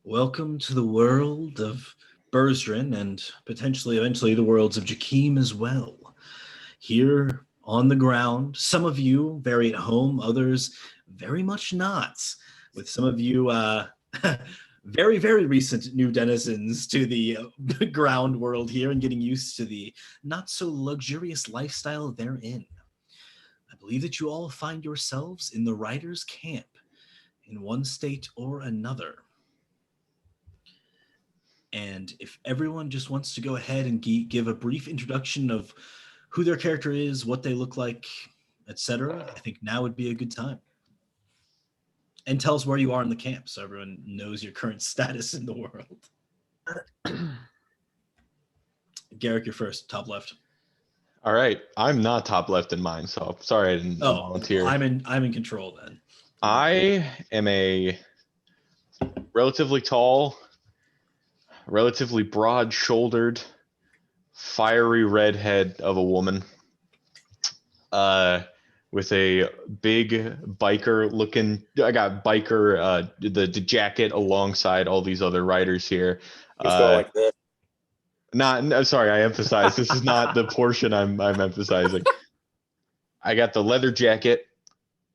Welcome to the world of Berzdrin and potentially eventually the worlds of Jakeem as well. Here on the ground, some of you very at home, others very much not. With some of you very, very recent new denizens to the ground world here and getting used to the not so luxurious lifestyle therein. I believe that you all find yourselves in the Riders' Camp in one state or another. And if everyone just wants to go ahead and give a brief introduction of who their character is, what they look like, etc., I think now would be a good time. And tell us where you are in the camp so everyone knows your current status in the world. Garrick, you're first, top left. All right, I'm not top left in mine, so sorry I didn't volunteer. I'm in control then. I am a relatively tall, relatively broad-shouldered, fiery redhead of a woman, with a big biker looking. I got biker the jacket alongside all these other riders here. It's going like this. No, sorry, I emphasize this is not the portion I'm emphasizing. I got the leather jacket.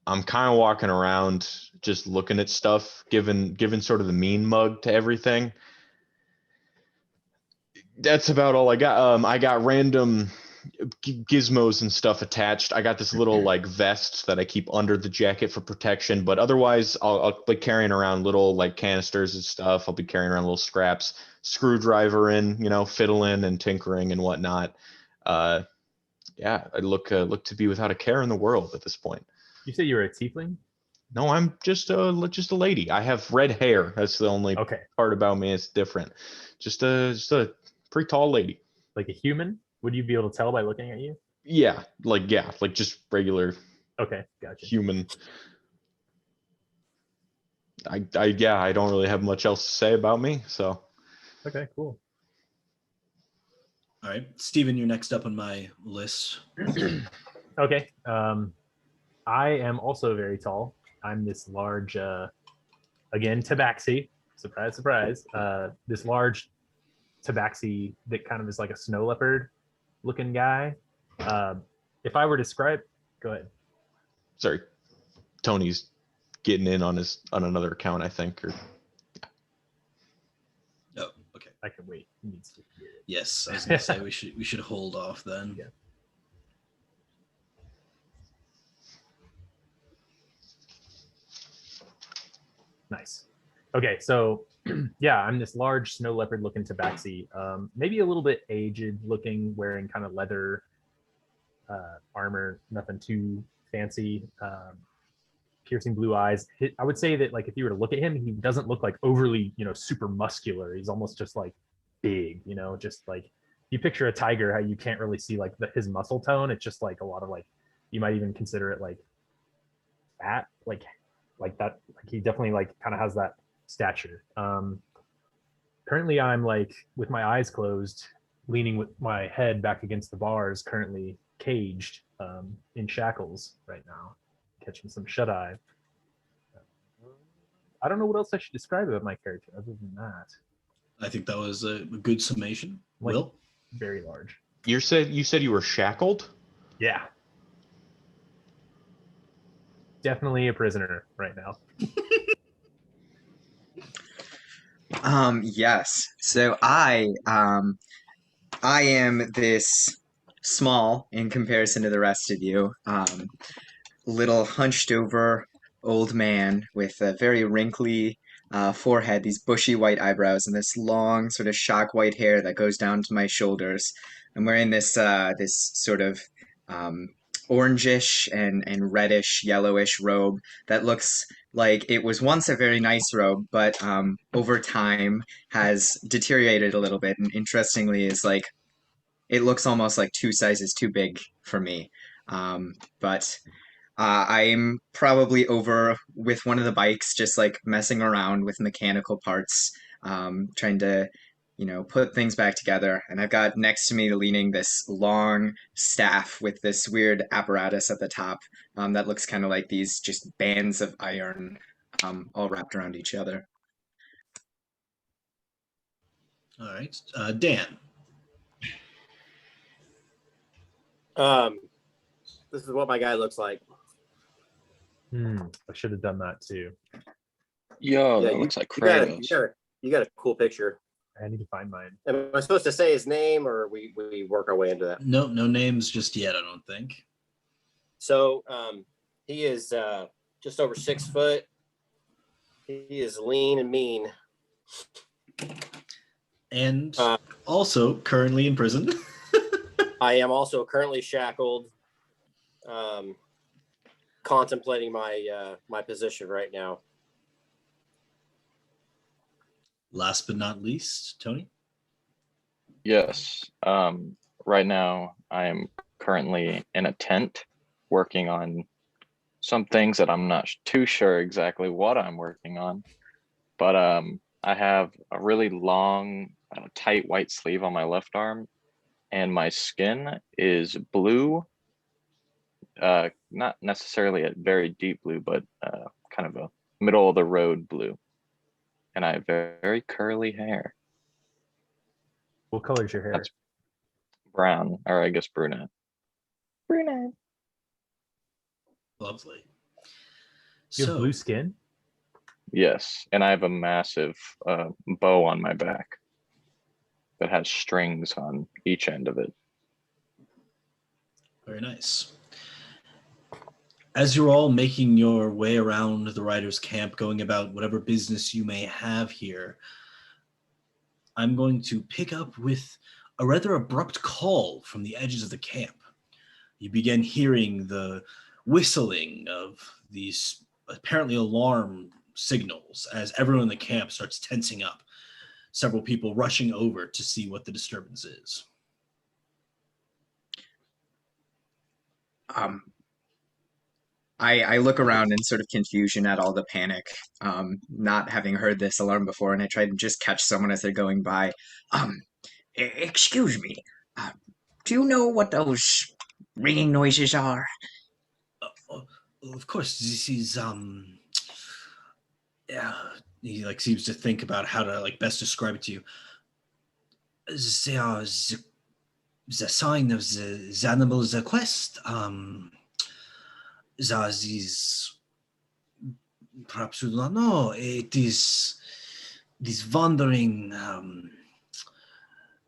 I'm kind of walking around just looking at stuff, giving sort of the mean mug to everything. That's about all I got. I got random gizmos and stuff attached. I got this little like vest that I keep under the jacket for protection, but otherwise I'll be carrying around little like canisters and stuff. I'll be carrying around little scraps, screwdriver in, fiddling and tinkering and whatnot. Yeah, I look to be without a care in the world at this point. You said you were a tiefling? No, I'm just a lady. I have red hair. That's the only part about me that's different. Just a pretty tall lady. Like a human? Would you be able to tell by looking at you? Yeah, like just regular. Okay, gotcha. Human. I don't really have much else to say about me, so. Okay, cool. All right, Steven, you're next up on my list. Okay. I am also very tall. I'm this large, again, tabaxi. Surprise, surprise. This large tabaxi that kind of is like a snow leopard looking guy. If I were to describe, go ahead. Sorry, Tony's getting in on another account, I think. Oh, okay. I can wait. He needs to hear it. Yes, I was gonna say we should hold off then. Yeah. Nice. Okay, so yeah, I'm this large snow leopard looking tabaxi, maybe a little bit aged looking, wearing kind of leather armor, nothing too fancy, piercing blue eyes. I would say that like if you were to look at him, he doesn't look like overly, super muscular. He's almost just like big, just like you picture a tiger, how you can't really see like his muscle tone. It's just like a lot of like, you might even consider it like fat, like that. Like he definitely like kind of has that stature. Currently I'm like with my eyes closed, leaning with my head back against the bars, currently caged in shackles right now, catching some shut eye. I don't know what else I should describe about my character other than that. I think that was a good summation. Like, Will? Very large. You said you were shackled? Yeah. Definitely a prisoner right now. Yes. So I am this small in comparison to the rest of you. Little hunched over old man with a very wrinkly forehead, these bushy white eyebrows, and this long sort of shock white hair that goes down to my shoulders. I'm wearing this sort of orangish and reddish yellowish robe that looks like it was once a very nice robe, but over time has deteriorated a little bit. And interestingly, is like it looks almost like two sizes too big for me. But I'm probably over with one of the bikes, just like messing around with mechanical parts, trying to, put things back together. And I've got next to me leaning this long staff with this weird apparatus at the top that looks kind of like these just bands of iron all wrapped around each other. All right. Dan. This is what my guy looks like. I should have done that too. Yo, Yeah, that looks like Kratos. You got a cool picture. I need to find mine. Am I supposed to say his name, or we work our way into that? No names just yet, I don't think. So he is just over 6 foot. He is lean and mean. And also currently in prison. I am also currently shackled, contemplating my position right now. Last but not least, Tony. Yes. Right now, I am currently in a tent working on some things that I'm not too sure exactly what I'm working on. But I have a really long, tight white sleeve on my left arm, and my skin is blue. Not necessarily a very deep blue, but kind of a middle of the road blue. And I have very curly hair. What color is your hair? That's brown, or I guess brunette. Brunette. Lovely. You have blue skin? Yes, and I have a massive bow on my back that has strings on each end of it. Very nice. As you're all making your way around the writer's camp, going about whatever business you may have here, I'm going to pick up with a rather abrupt call from the edges of the camp. You begin hearing the whistling of these apparently alarm signals as everyone in the camp starts tensing up. Several people rushing over to see what the disturbance is. I look around in sort of confusion at all the panic, not having heard this alarm before, and I try to just catch someone as they're going by. Excuse me, do you know what those ringing noises are? Of course, this is yeah. He seems to think about how to best describe it to you. They are the sign of the animal's quest. There are these, perhaps you do not know, it is this wandering,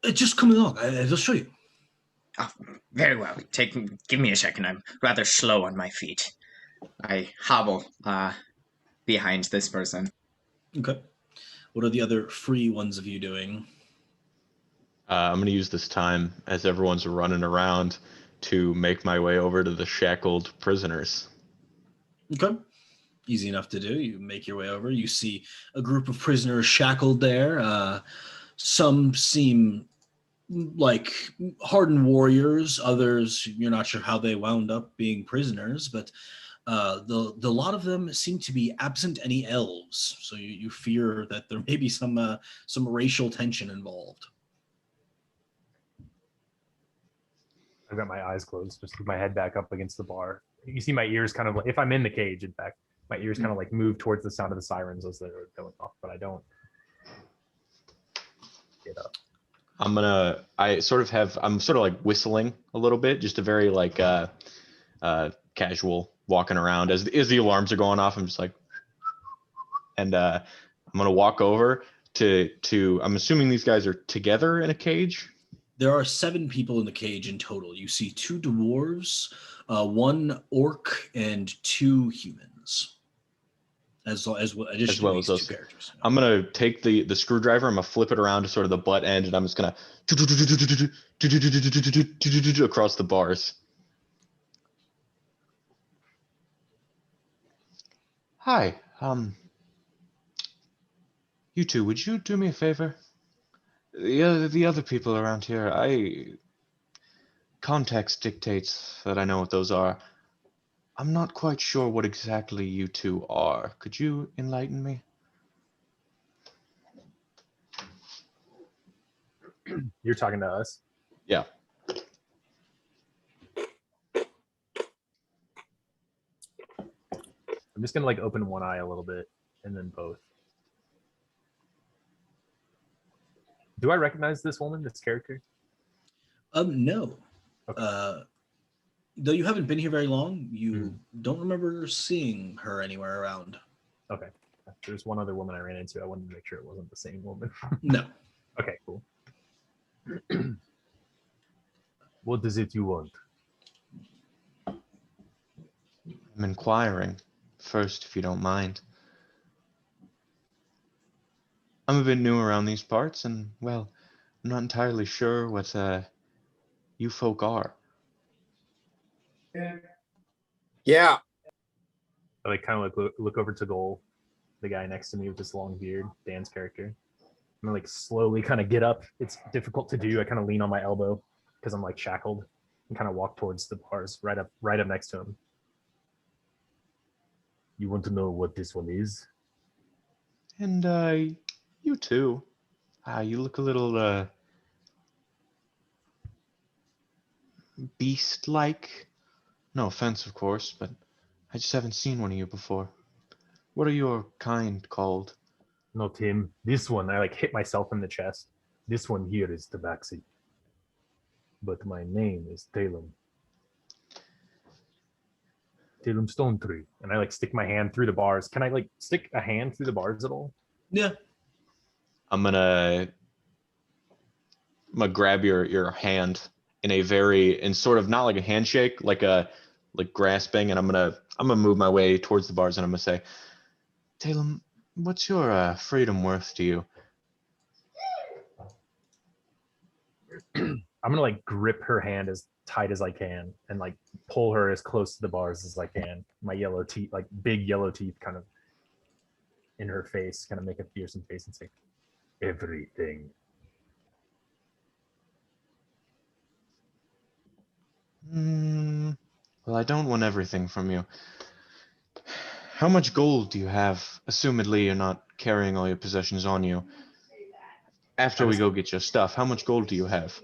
just come along, I will show you. Oh, very well. Give me a second. I'm rather slow on my feet. I hobble behind this person. Okay. What are the other free ones of you doing? I'm going to use this time as everyone's running around to make my way over to the shackled prisoners. Okay. Easy enough to do. You make your way over. You see a group of prisoners shackled there. Some seem like hardened warriors. Others, you're not sure how they wound up being prisoners, but the lot of them seem to be absent any elves. So you fear that there may be some racial tension involved. I've got my eyes closed, just with my head back up against the bar. You see my ears kind of if I'm in the cage, in fact, my ears kind of move towards the sound of the sirens as they're going off, but I don't get up. I'm sort of whistling a little bit, just a very casual walking around as the alarms are going off. I'm just and I'm going to walk over to, I'm assuming these guys are together in a cage. There are 7 people in the cage in total. You see 2 dwarves, 1 orc, and 2 humans. As well as those 2 characters. I'm gonna take the screwdriver. I'm gonna flip it around to sort of the butt end, and I'm just gonna across the bars. Hi, you two, would you do me a favor? The other people around here, context dictates that I know what those are. I'm not quite sure what exactly you two are. Could you enlighten me? You're talking to us? Yeah. I'm just gonna open one eye a little bit and then both. Do I recognize this woman, this character? No. Okay. Though you haven't been here very long, you don't remember seeing her anywhere around. Okay. There's one other woman I ran into. I wanted to make sure it wasn't the same woman. No. Okay, cool. What is it you want? I'm inquiring first, if you don't mind. I'm a bit new around these parts, and, well, I'm not entirely sure what you folk are. Yeah. I like kind of like look over to Goal, the guy next to me with this long beard, Dan's character. I'm gonna like slowly kind of get up. It's difficult to do. I kind of lean on my elbow because I'm like shackled and kind of walk towards the bars right up next to him. You want to know what this one is? And you too. You look a little beast-like. No offense, of course, but I just haven't seen one of you before. What are your kind called? Not him. This one. I like hit myself in the chest. This one here is Tabaxi. But my name is Talum. Talum Stonetree. And I like stick my hand through the bars. Can I like stick a hand through the bars at all? Yeah. I'm gonna grab your hand in sort of not like a handshake, like grasping, and I'm gonna move my way towards the bars, and I'm gonna say, Talum, what's your freedom worth to you? I'm gonna like grip her hand as tight as I can and like pull her as close to the bars as I can. My yellow teeth, like big yellow teeth, kind of in her face, kind of make a fearsome face and say, everything. Well, I don't want everything from you. How much gold do you have? Assumedly, you're not carrying all your possessions on you. After we go get your stuff, how much gold do you have?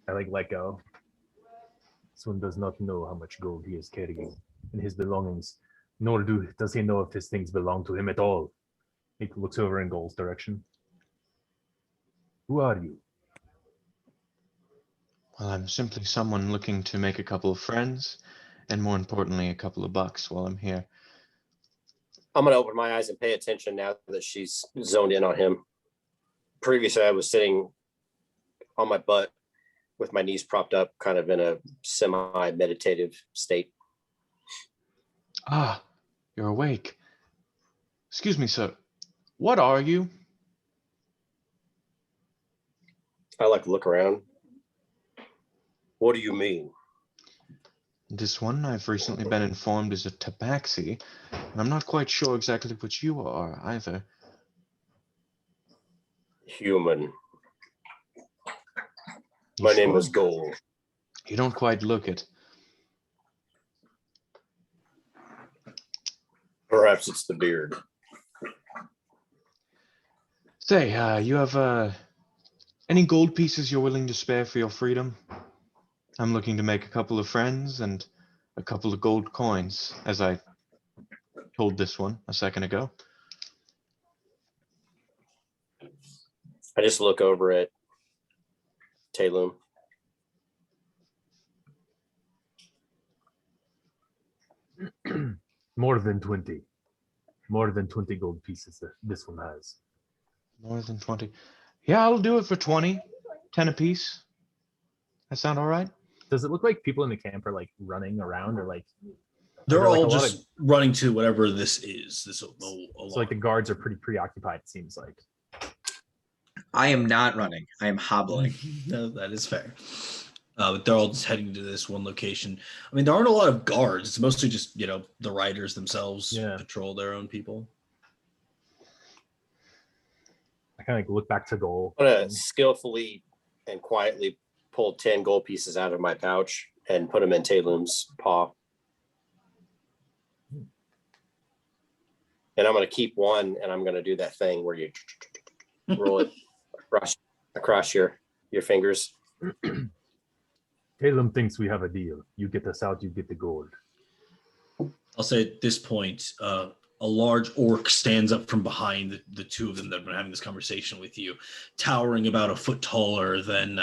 I like let go. This one does not know how much gold he is carrying in his belongings, nor does he know if his things belong to him at all. He looks over in Gold's direction. Who are you? Well, I'm simply someone looking to make a couple of friends, and more importantly, a couple of bucks while I'm here. I'm going to open my eyes and pay attention now that she's zoned in on him. Previously, I was sitting on my butt with my knees propped up, kind of in a semi-meditative state. Ah, you're awake. Excuse me, sir. What are you? I like to look around. What do you mean? This one I've recently been informed is a tabaxi, and I'm not quite sure exactly what you are either. Human. You My name sure? is Gold. You don't quite look it. Perhaps it's the beard. Say, you have any gold pieces you're willing to spare for your freedom? I'm looking to make a couple of friends and a couple of gold coins, as I told this one a second ago. I just look over at Talum. More than 20. More than 20 gold pieces that this one has. More than 20. Yeah, I'll do it for 20. 10 apiece. That sound all right? Does it look like people in the camp are like running around or like They're like all just running to whatever this is. so like the guards are pretty preoccupied, it seems like. I am not running. I am hobbling. No, that is fair. But they're all just heading to this one location. I mean, there aren't a lot of guards. It's mostly just, the riders themselves patrol their own people. I kind of like look back to Goal. I'm going to skillfully and quietly pull 10 gold pieces out of my pouch and put them in Talum's paw. And I'm going to keep one, and I'm going to do that thing where you roll it across your fingers. Talum thinks we have a deal. You get us out, you get the gold. I'll say at this point, A large orc stands up from behind the two of them that have been having this conversation with you, towering about a foot taller than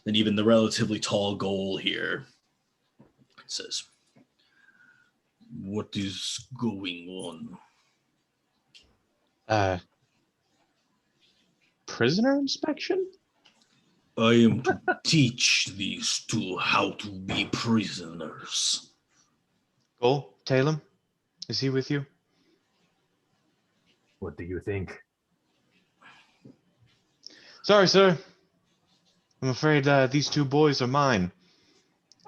even the relatively tall Goal here. It says, "What is going on?" Prisoner inspection? I am to teach these two how to be prisoners. Cole, Talem, is he with you? What do you think? Sorry, sir. I'm afraid these two boys are mine.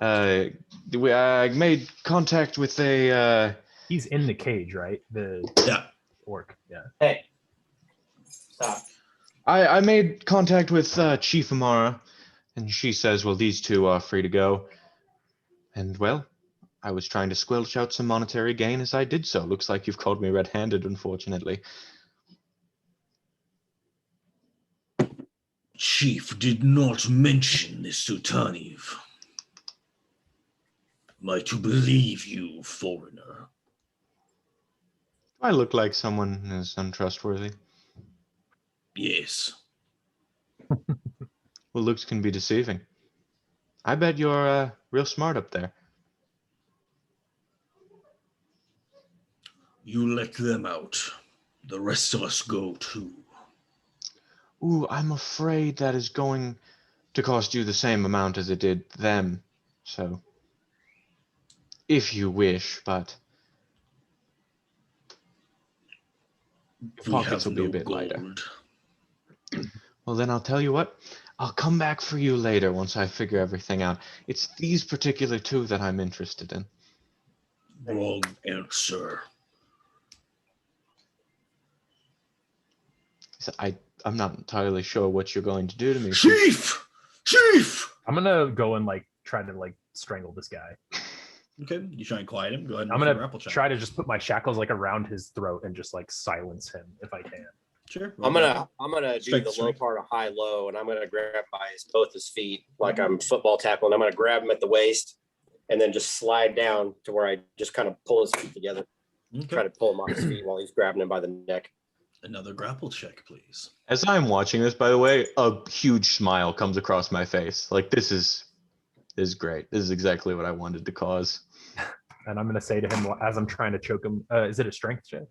I made contact with a... He's in the cage, right? The Yeah. orc. Yeah. Hey, stop. I made contact with Chief Amara, and she says, well, these two are free to go. And, well, I was trying to squelch out some monetary gain as I did so. Looks like you've caught me red-handed, unfortunately. Chief did not mention this to Taniv. Am I to believe you, foreigner? Do I look like someone is untrustworthy? Yes. Well, looks can be deceiving. I bet you're real smart up there. You let them out. The rest of us go too. Ooh, I'm afraid that is going to cost you the same amount as it did them. So, if you wish, but your We pockets have will be a no bit lighter. gold. Well, then I'll tell you what. I'll come back for you later once I figure everything out. It's these particular two that I'm interested in. Wrong answer. So I'm not entirely sure what you're going to do to me. Chief! Chief! I'm gonna go and like try to like strangle this guy. Okay, you try and quiet him. Go ahead and I'm make a gonna grapple check. try to just put my shackles like around his throat and just like silence him if I can. Sure. I'm gonna do Strength, the low strength. part of high low, and I'm gonna grab by both his feet like I'm football tackling. I'm gonna grab him at the waist, and then just slide down to where I just kind of pull his feet together, try Okay. to pull him off his feet while he's grabbing him by the neck. Another grapple check, please. As I'm watching this, by the way, a huge smile comes across my face. Like, this is great. This is exactly what I wanted to cause. And I'm gonna say to him as I'm trying to choke him, is it a strength check?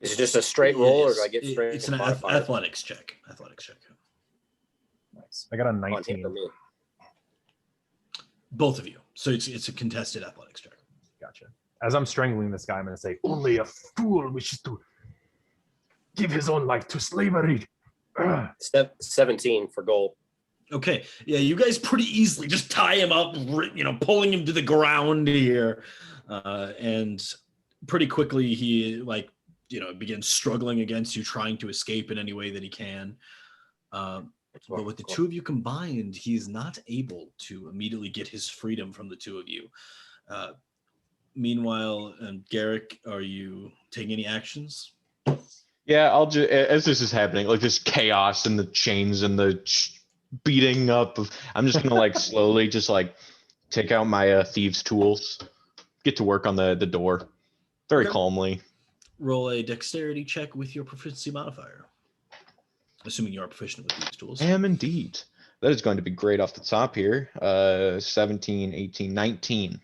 Is it just a straight roll, or do I Yes, get strength? It's an athletics check. Athletics check. Nice. I got a on him 19. for me? Both of you. So it's a contested athletics check. Gotcha. As I'm strangling this guy, I'm gonna say, only a fool wishes to give his own life to slavery. Ugh. 17 for goal. Okay. Yeah, you guys pretty easily just tie him up, pulling him to the ground here. And pretty quickly he begins struggling against you, trying to escape in any way that he can. But with the two of you combined, he's not able to immediately get his freedom from the two of you. Meanwhile, Garrick, are you taking any actions? Yeah, I'll just, as this is happening, like this chaos and the chains and the beating up of, I'm just gonna like slowly just like take out my thieves' tools, get to work on the door, very Okay. calmly. Roll a dexterity check with your proficiency modifier. Assuming you are proficient with these tools. I am indeed. That is going to be great off the top here. 17, 18, 19.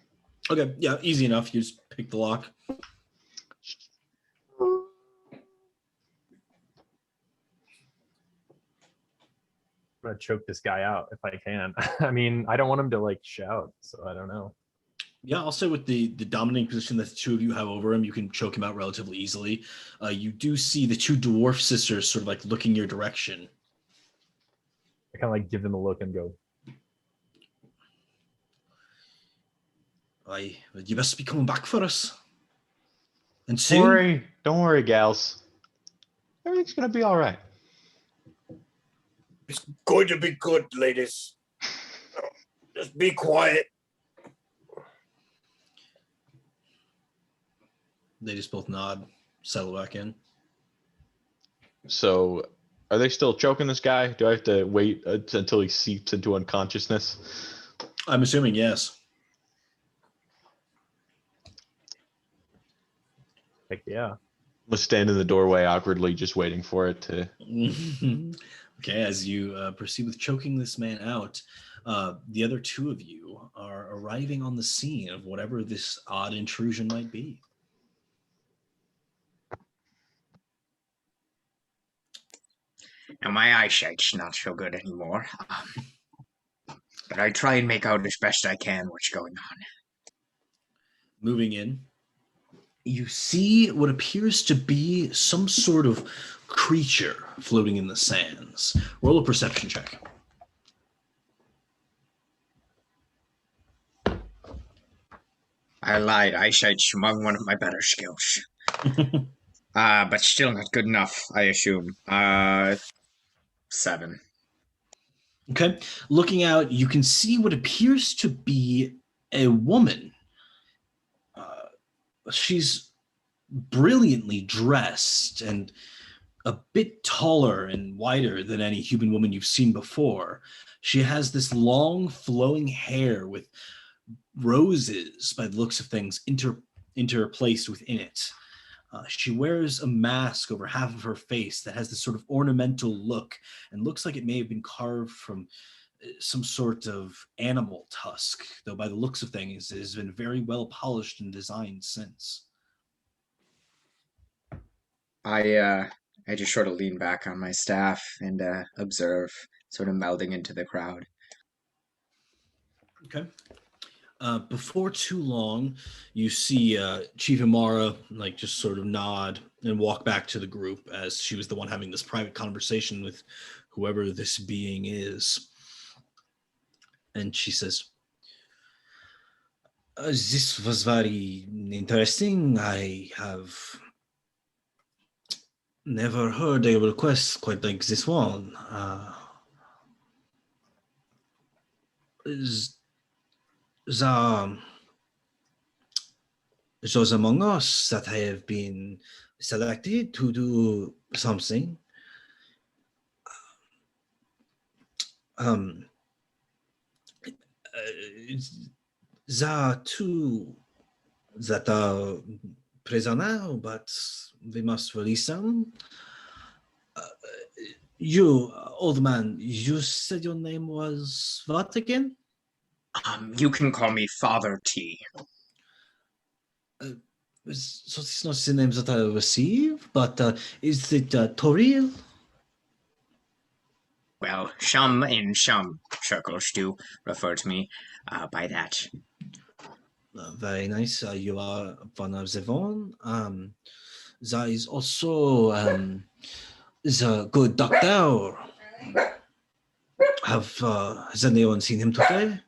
Okay, yeah, easy enough. You just pick the lock. I'm gonna choke this guy out if I can. I mean, I don't want him to like shout, so I don't know. Yeah, I'll say with the dominating position that the two of you have over him, you can choke him out relatively easily. You do see the two dwarf sisters sort of like looking your direction. I kind of like give them a look and go, You best be coming back for us. And soon. Don't worry, gals. Everything's gonna be all right. It's going to be good, ladies. Just be quiet. They just both nod, settle back in. So, are they still choking this guy? Do I have to wait until he seeps into unconsciousness? I'm assuming yes. Heck yeah. We'll stand in the doorway awkwardly, just waiting for it to. Okay, as you proceed with choking this man out, the other two of you are arriving on the scene of whatever this odd intrusion might be. Now my eyesight's not so good anymore, but I try and make out as best I can what's going on. Moving in, you see what appears to be some sort of creature floating in the sands. Roll a perception check. I lied. Eyesight's among one of my better skills. But still not good enough, I assume. 7. Okay. Looking out, you can see what appears to be a woman. She's brilliantly dressed and a bit taller and wider than any human woman you've seen before. She has this long flowing hair with roses, by the looks of things, interplaced within it. She wears a mask over half of her face that has this sort of ornamental look and looks like it may have been carved from some sort of animal tusk, though by the looks of things it has been very well polished and designed since. I just sort of lean back on my staff and observe, sort of melding into the crowd. Okay. Before too long, you see Chief Amara like just sort of nod and walk back to the group, as she was the one having this private conversation with whoever this being is. And she says, this was very interesting. I have never heard a request quite like this one. Those among us that have been selected to do something, the two that are prisoner, but we must release them. You, old man, you said your name was what again? You can call me Father T. So it's not the name that I receive, but is it Toril? Well, some in some circles do refer to me by that. Very nice. You are one of the one. There is also the good doctor. Has anyone seen him today?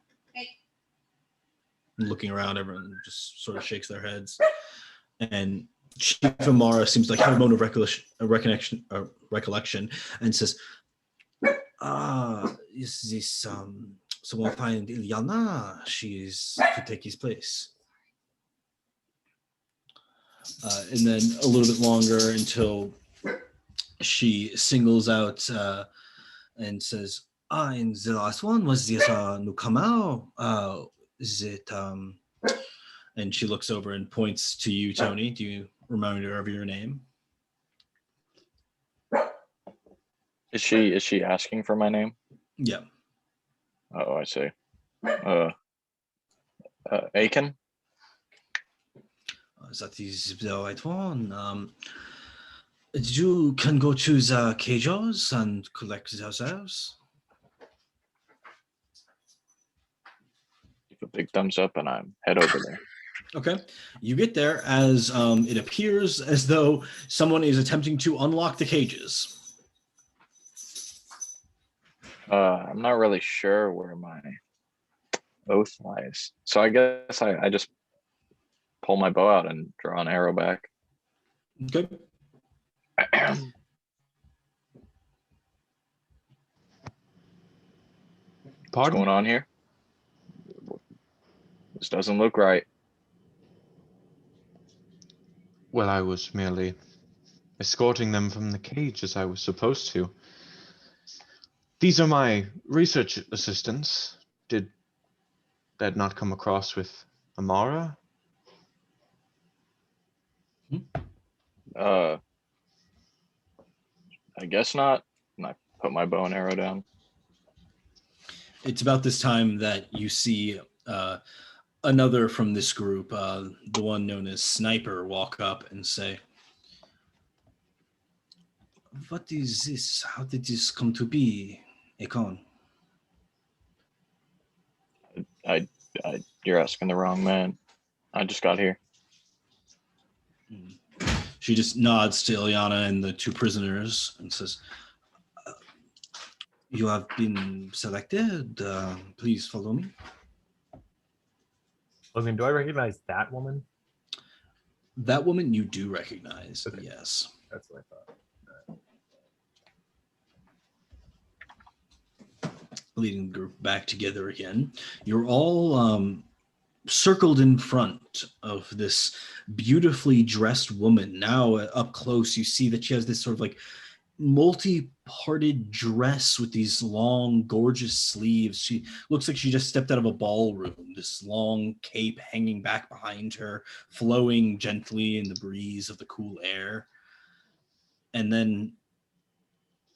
Looking around, everyone just sort of shakes their heads. And Chief Amara seems like have a moment of recollection, and says, is this someone find Ilyana? She is to take his place. And then a little bit longer until she singles out and says, and the last one was this newcomer. Is it and she looks over and points to you, Tony. Do you remember of your name? Is she asking for my name? Yeah. Oh, I see. Aiken? That is the right one. You can go to the cages and collect yourselves. Give a big thumbs up and I head over there. Okay. You get there as it appears as though someone is attempting to unlock the cages. I'm not really sure where my oath lies. So I guess I just pull my bow out and draw an arrow back. Okay. What's going on here? This doesn't look right. Well, I was merely escorting them from the cage as I was supposed to. These are my research assistants. Did that not come across with Amara? I guess not. And I put my bow and arrow down. It's about this time that you see another from this group, the one known as Sniper, walk up and say, "What is this? How did this come to be, Akon?" You're asking the wrong man. I just got here. She just nods to Ilyana and the two prisoners and says, "You have been selected. Please follow me." Logan, do I recognize that woman? That woman you do recognize, Okay. yes. That's what I thought. Leading the group back together again. You're all circled in front of this beautifully dressed woman. Now up close, you see that she has this sort of like multi-parted dress with these long, gorgeous sleeves. She looks like she just stepped out of a ballroom. This long cape hanging back behind her, flowing gently in the breeze of the cool air. And then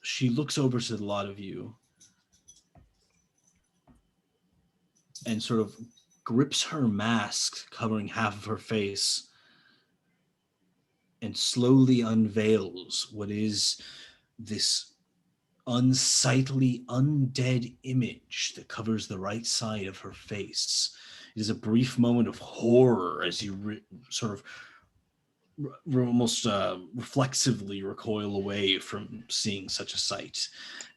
she looks over to the lot of you and sort of grips her mask covering half of her face and slowly unveils what is this unsightly, undead image that covers the right side of her face. It is a brief moment of horror as you sort of almost reflexively recoil away from seeing such a sight.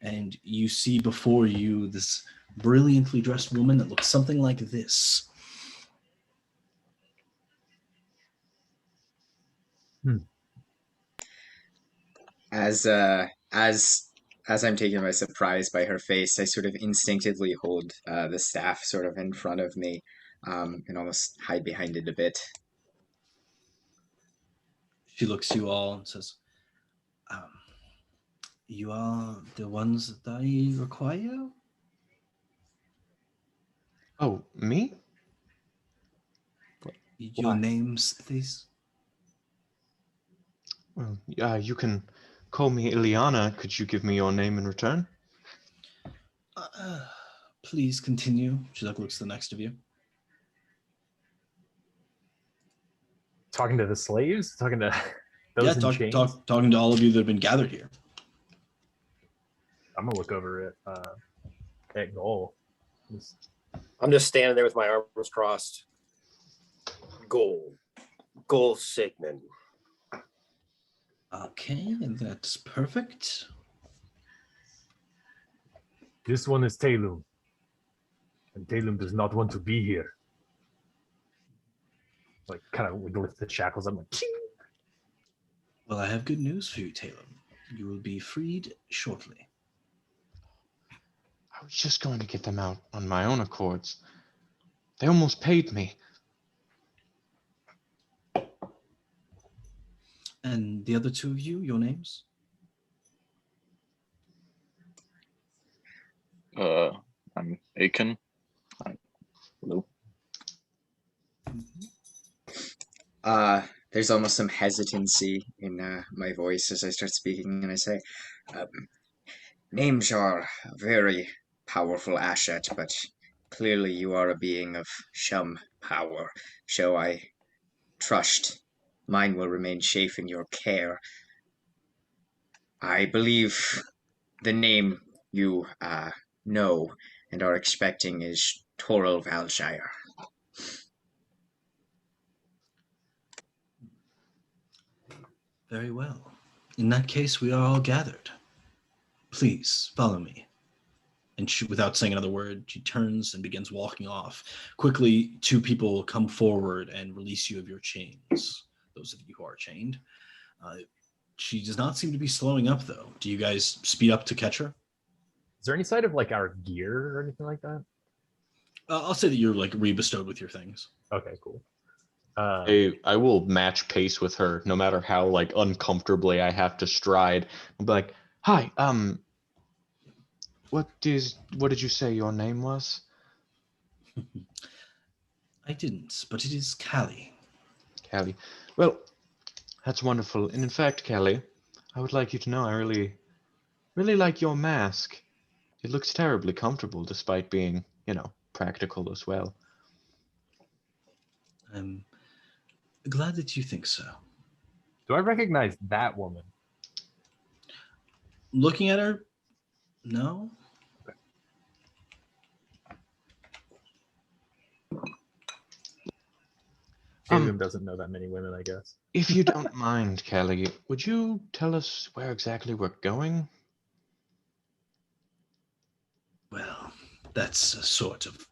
And you see before you this brilliantly dressed woman that looks something like this. As I'm taken by surprise by her face, I sort of instinctively hold the staff sort of in front of me, and almost hide behind it a bit. She looks to you all and says, "You are the ones that I require?" Oh, me? Your Why? names, please? Well, you can call me Ileana. Could you give me your name in return? Please continue. She looks to the next of you. Talking to the slaves? Talking to those in chains? Talking to all of you that have been gathered here. I'm gonna look over at Goal. I'm just standing there with my arms crossed. Goal Sigmund. Okay, and that's perfect. This one is Talum. And Talum does not want to be here. Like, kind of lift the shackles. I'm like, ching! Well, I have good news for you, Taylor. You will be freed shortly. I was just going to get them out on my own accords. They almost paid me. And the other two of you, your names? I'm Aiken. Hello. There's almost some hesitancy in my voice as I start speaking, and I say, names are a very powerful asset, but clearly you are a being of some power, so I trust mine will remain safe in your care. I believe the name you know and are expecting is Toril Valshire. Very well. In that case, we are all gathered. Please follow me. And she, without saying another word, she turns and begins walking off. Quickly, two people come forward and release you of your chains. Those of you who are chained. She does not seem to be slowing up, though. Do you guys speed up to catch her? Is there any side of like our gear or anything like that? I'll say that you're like rebestowed with your things. Okay, cool. I will match pace with her, no matter how like uncomfortably I have to stride. I'll be like, "Hi, what did you say your name was?" I didn't, but it is Callie. Callie. Well, That's wonderful. And in fact, Kelly, I would like you to know I really, really like your mask. It looks terribly comfortable despite being, practical as well. I'm glad that you think so. Do I recognize that woman? Looking at her, no. Tatum doesn't know that many women, I guess. If you don't mind, Kelly, would you tell us where exactly we're going? Well, that's a sort of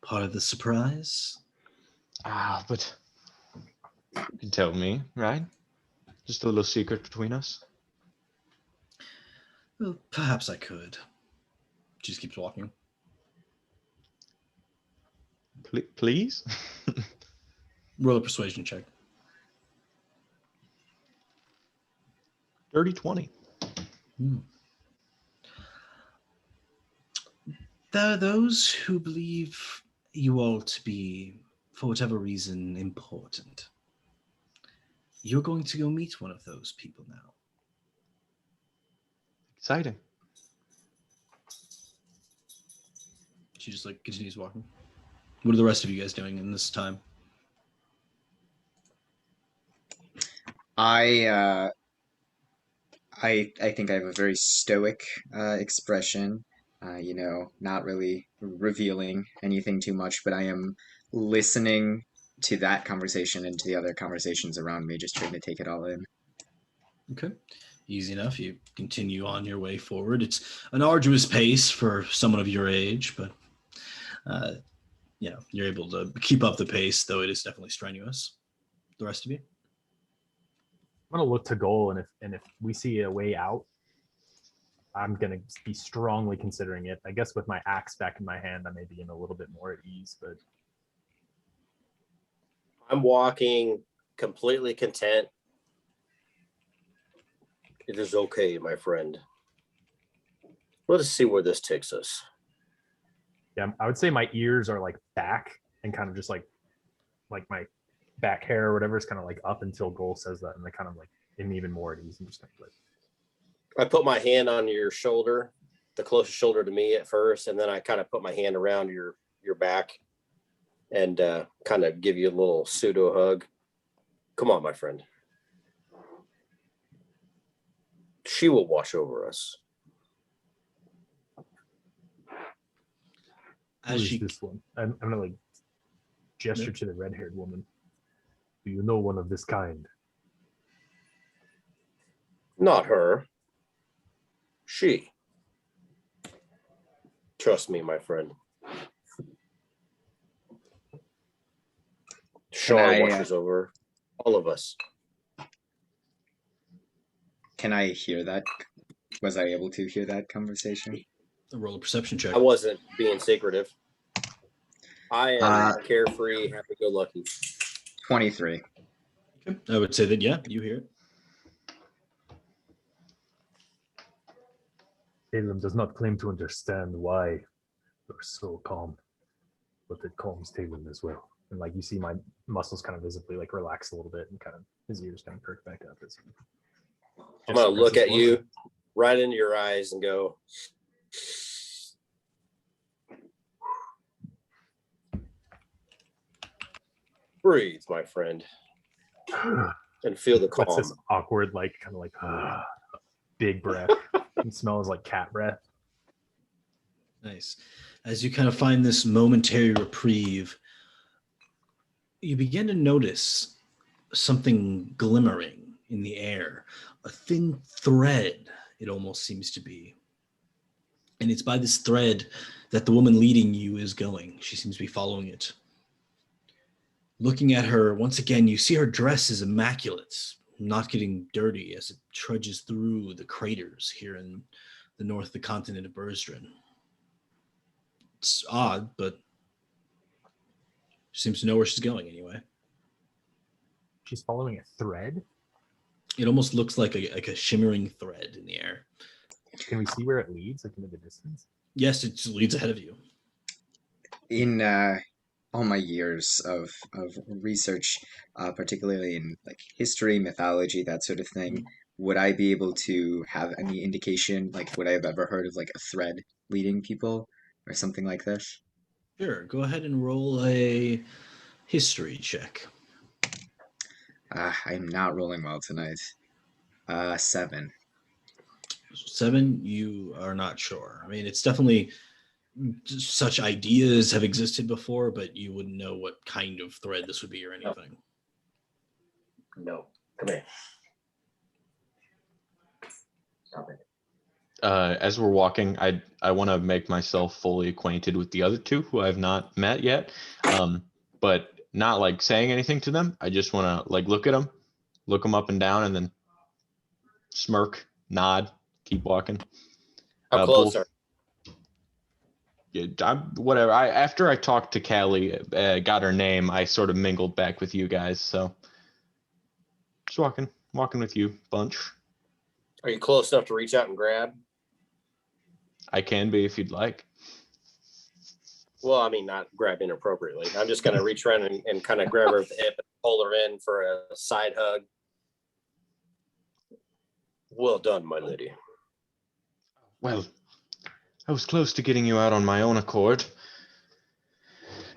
part of the surprise. Ah, but you can tell me, right? Just a little secret between us. Well, perhaps I could. She just keeps walking. Please? Roll a persuasion check. Dirty 20. There are those who believe you all to be, for whatever reason, important. You're going to go meet one of those people now. Exciting. She just continues walking. What are the rest of you guys doing in this time? I think I have a very stoic expression. Not really revealing anything too much, but I am listening to that conversation and to the other conversations around me, just trying to take it all in. Okay. Easy enough. You continue on your way forward. It's an arduous pace for someone of your age, but you're able to keep up the pace, though it is definitely strenuous. The rest of you? I'm gonna look to goal, and if we see a way out, I'm gonna be strongly considering it. I guess with my axe back in my hand, I may be in a little bit more at ease, but I'm walking completely content. It is okay, my friend. Let us see where this takes us. yeah, I would say my ears are like back and kind of just like my back hair or whatever is kind of like up until goal says that, and I kind of like am even more at ease. I'm just kind of like, I put my hand on your shoulder, the closest shoulder to me at first, and then I kind of put my hand around your back and kind of give you a little pseudo hug. Come on, my friend. She will watch over us. who is this one? I'm gonna like gesture to the red-haired woman. Do you know one of this kind? Not her. She. Trust me, my friend. Sean watches over all of us. Can I hear that? Was I able to hear that conversation? Roll a perception check. I wasn't being secretive. I am carefree, happy-go-lucky. 23. Okay. I would say that, yeah, you hear it. Caleb does not claim to understand why you're so calm, but it calms Talon as well. And like you see my muscles kind of visibly like relax a little bit, and kind of his ears kind of perk back up as I'm gonna look at you right into your eyes and go, breathe, my friend, and feel the calm. What's this awkward, like kind of like big breath? It smells like cat breath. Nice. As you kind of find this momentary reprieve, you begin to notice something glimmering in the air, a thin thread, it almost seems to be. And it's by this thread that the woman leading you is going. She seems to be following it. Looking at her, once again, you see her dress is immaculate, not getting dirty as it trudges through the craters here in the north of the continent of Berzdrin. It's odd, but she seems to know where she's going anyway. She's following a thread? It almost looks like a shimmering thread in the air. Can we see where it leads, like into the distance? Yes, it just leads ahead of you. In all my years of research, particularly in like history, mythology, that sort of thing, would I be able to have any indication? Like, would I have ever heard of like a thread leading people or something like this? Sure, go ahead and roll a history check. I'm not rolling well tonight. 7. 7, you are not sure. I mean, it's definitely such ideas have existed before, but you wouldn't know what kind of thread this would be or anything. No, come here. Stop it. As we're walking, I want to make myself fully acquainted with the other two who I've not met yet, but not like saying anything to them. I just want to like look at them, look them up and down, and then smirk, nod, keep walking. How close are? Yeah, whatever. After I talked to Callie, got her name, I sort of mingled back with you guys. So just walking with you, bunch. Are you close enough to reach out and grab? I can be if you'd like. Well, I mean, not grab inappropriately. I'm just going to reach around and kind of grab her at the hip and pull her in for a side hug. Well done, my lady. Well, I was close to getting you out on my own accord.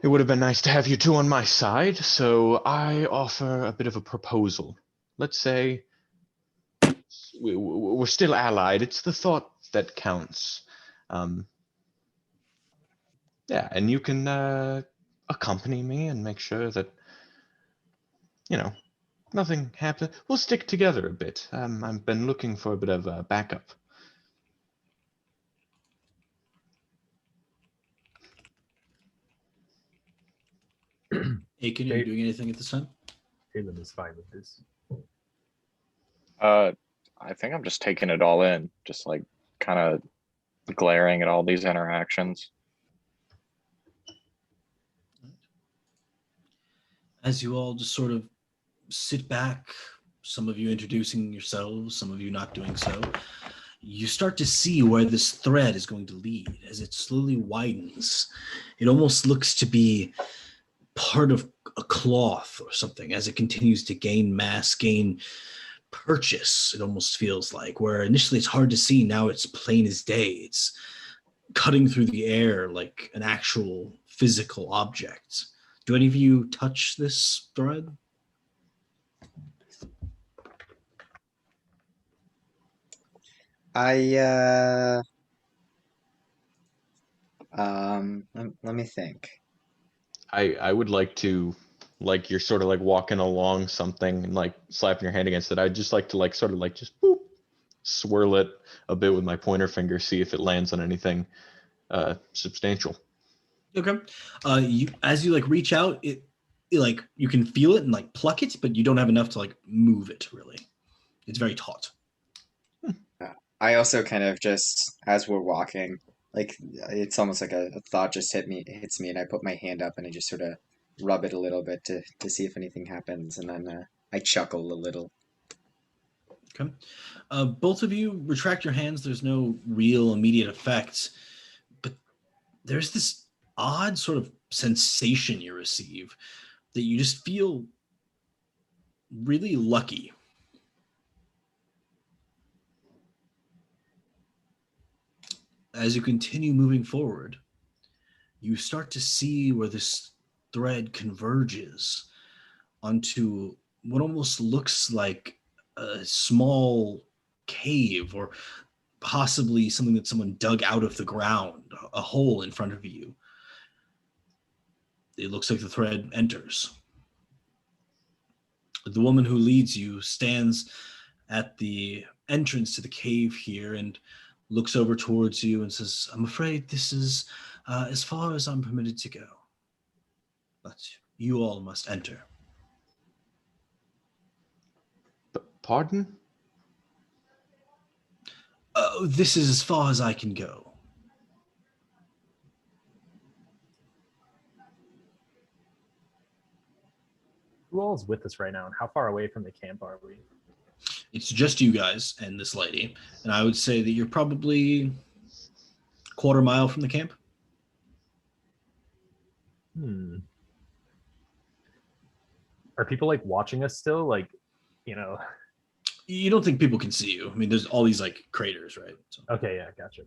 It would have been nice to have you two on my side, so I offer a bit of a proposal. Let's say we're still allied. It's the thought that counts. Yeah, and you can accompany me and make sure that, nothing happens. We'll stick together a bit. I've been looking for a bit of backup. Aiken, are you doing anything at this time? Caleb is fine with this. I think I'm just taking it all in, just like kind of glaring at all these interactions. As you all just sort of sit back, some of you introducing yourselves, some of you not doing so, you start to see where this thread is going to lead as it slowly widens. It almost looks to be part of a cloth or something as it continues to gain mass, gain purchase. It almost feels like, where initially it's hard to see, now it's plain as day. It's cutting through the air like an actual physical object. Do any of you touch this thread? Let me think. I would like to, like you're sort of like walking along something and like slapping your hand against it. I'd just like to like sort of like just boop, swirl it a bit with my pointer finger, see if it lands on anything substantial. Okay. As you like reach out, it like you can feel it and like pluck it, but you don't have enough to like move it really. It's very taut. I also kind of just, as we're walking, like it's almost like a thought just hits me, and I put my hand up and I just sort of rub it a little bit to see if anything happens, and then I chuckle a little. Okay. Both of you retract your hands. There's no real immediate effect, but there's this odd sort of sensation you receive that you just feel really lucky. As you continue moving forward, you start to see where this thread converges onto what almost looks like a small cave, or possibly something that someone dug out of the ground, a hole in front of you. It looks like the thread enters. The woman who leads you stands at the entrance to the cave here and looks over towards you and says, "I'm afraid this is as far as I'm permitted to go, but you all must enter." Pardon? This is as far as I can go. Who all is with us right now, and how far away from the camp are we? It's just you guys and this lady, and I would say that you're probably a quarter mile from the camp. Are people like watching us still? Like, you know. You don't think people can see you. I mean, there's all these like craters, right? So. Okay, yeah, gotcha.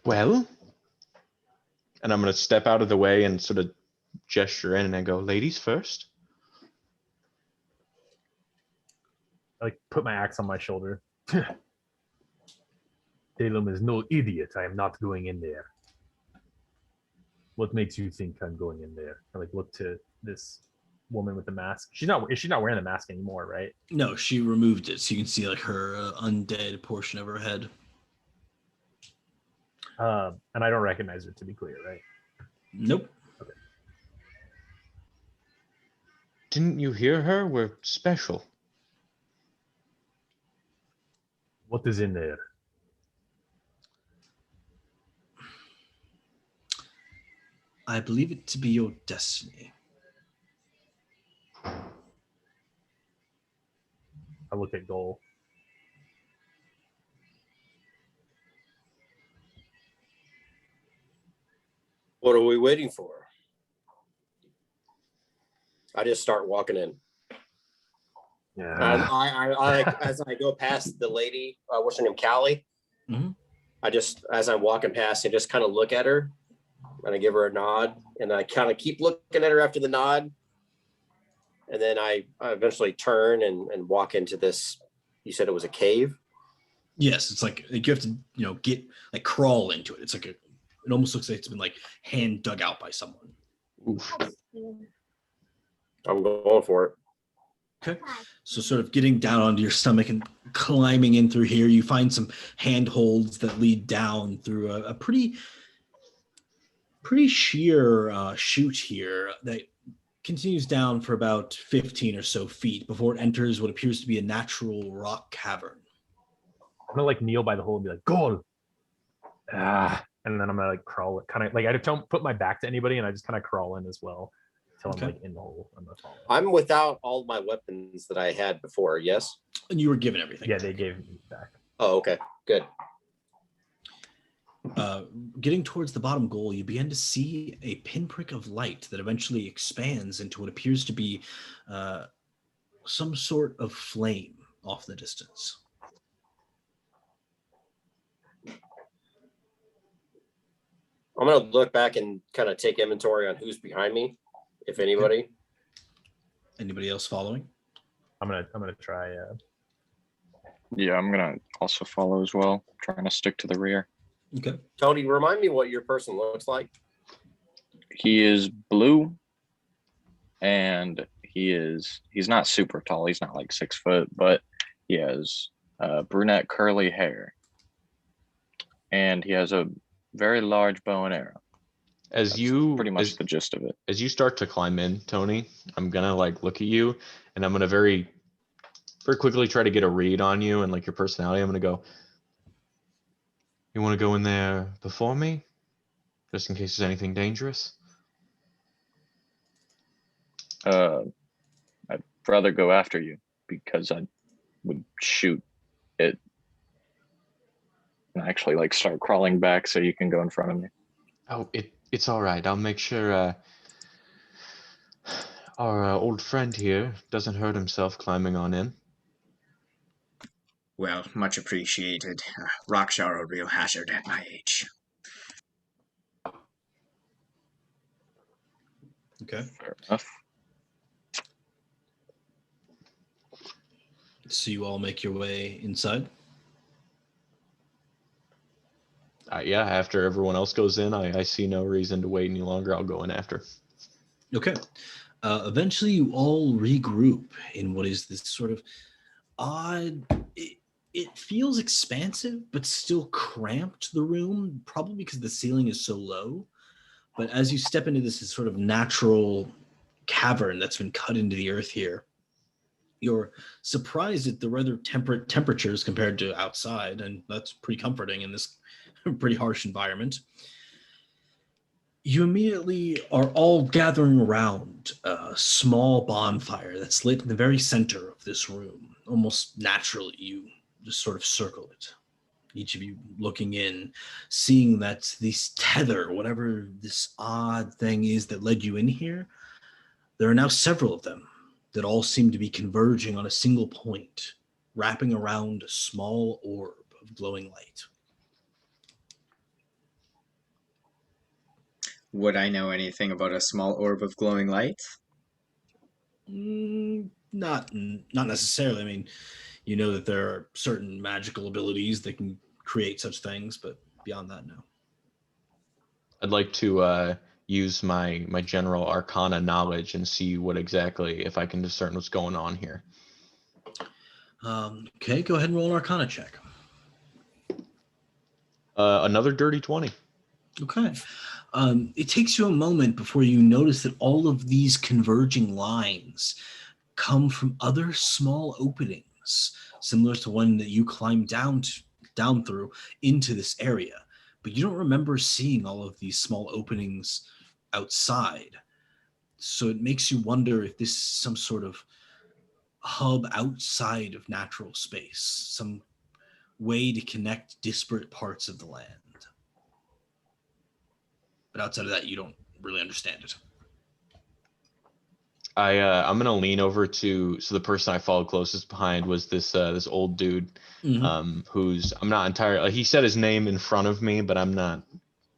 Well, and I'm going to step out of the way and sort of gesture in and I go, ladies first. I like put my axe on my shoulder. Talum is no idiot. I am not going in there. What makes you think I'm going in there? I like look to this woman with the mask. She's not wearing the mask anymore, right? No, she removed it, so you can see like her undead portion of her head. And I don't recognize her, to be clear, right? Nope. Okay. Didn't you hear her? We're special. What is in there? I believe it to be your destiny. I look at Goal. What are we waiting for? I just start walking in. Yeah. I as I go past the lady, what's her name, Callie? Mm-hmm. I just, as I'm walking past, I just kind of look at her and I give her a nod and I kind of keep looking at her after the nod. And then I eventually turn and walk into this, you said it was a cave? Yes, it's like you have to, get like crawl into it. It's like it almost looks like it's been like hand dug out by someone. Oof. I'm going for it. Okay. So sort of getting down onto your stomach and climbing in through here, you find some handholds that lead down through a pretty sheer chute here that continues down for about 15 or so feet before it enters what appears to be a natural rock cavern. I'm gonna like kneel by the hole and be like, Goal. And then I'm gonna like crawl, kind of like I don't put my back to anybody, and I just kind of crawl in as well until I'm like in the hole. I'm without all my weapons that I had before. Yes. And you were given everything. Yeah, they gave me back. Oh, okay, good. Getting towards the bottom goal, you begin to see a pinprick of light that eventually expands into what appears to be some sort of flame off the distance. I'm gonna look back and kind of take inventory on who's behind me, if anybody. Anybody else following? I'm gonna try. Yeah, I'm gonna also follow as well, trying to stick to the rear. Okay. Tony, remind me what your person looks like. He is blue, and he's not super tall. He's not like 6 foot, but he has brunette curly hair, and he has a very large bow and arrow. That's pretty much the gist of it. As you start to climb in, Tony, I'm gonna like look at you, and I'm gonna very quickly try to get a read on you and like your personality. I'm gonna go, you want to go in there before me, just in case there's anything dangerous? I'd rather go after you because I would shoot it and actually like start crawling back so you can go in front of me. Oh, it's all right. I'll make sure our old friend here doesn't hurt himself climbing on in. Well, much appreciated. Rocks are a real hazard at my age. Okay. Fair enough. So you all make your way inside? Yeah, after everyone else goes in, I see no reason to wait any longer. I'll go in after. Okay. Eventually you all regroup in what is this sort of odd... It feels expansive, but still cramped, the room, probably because the ceiling is so low. But as you step into this sort of natural cavern that's been cut into the earth here, you're surprised at the rather temperate temperatures compared to outside, and that's pretty comforting in this pretty harsh environment. You immediately are all gathering around a small bonfire that's lit in the very center of this room. Almost naturally, you just sort of circle it. each of you looking in, seeing that this tether, whatever this odd thing is that led you in here, there are now several of them that all seem to be converging on a single point, wrapping around a small orb of glowing light. Would I know anything about a small orb of glowing light? Not necessarily. I mean, you know that there are certain magical abilities that can create such things, but beyond that, no. I'd like to use my general arcana knowledge and see what exactly, if I can discern what's going on here. Okay, go ahead and roll an arcana check. Another dirty 20. Okay. It takes you a moment before you notice that all of these converging lines come from other small openings, similar to one that you climbed down through into this area. But you don't remember seeing all of these small openings outside. So it makes you wonder if this is some sort of hub outside of natural space, some way to connect disparate parts of the land. But outside of that, you don't really understand it. I'm gonna lean over to, so the person I followed closest behind was this old dude, who's, I'm not entirely, he said his name in front of me, but I'm not,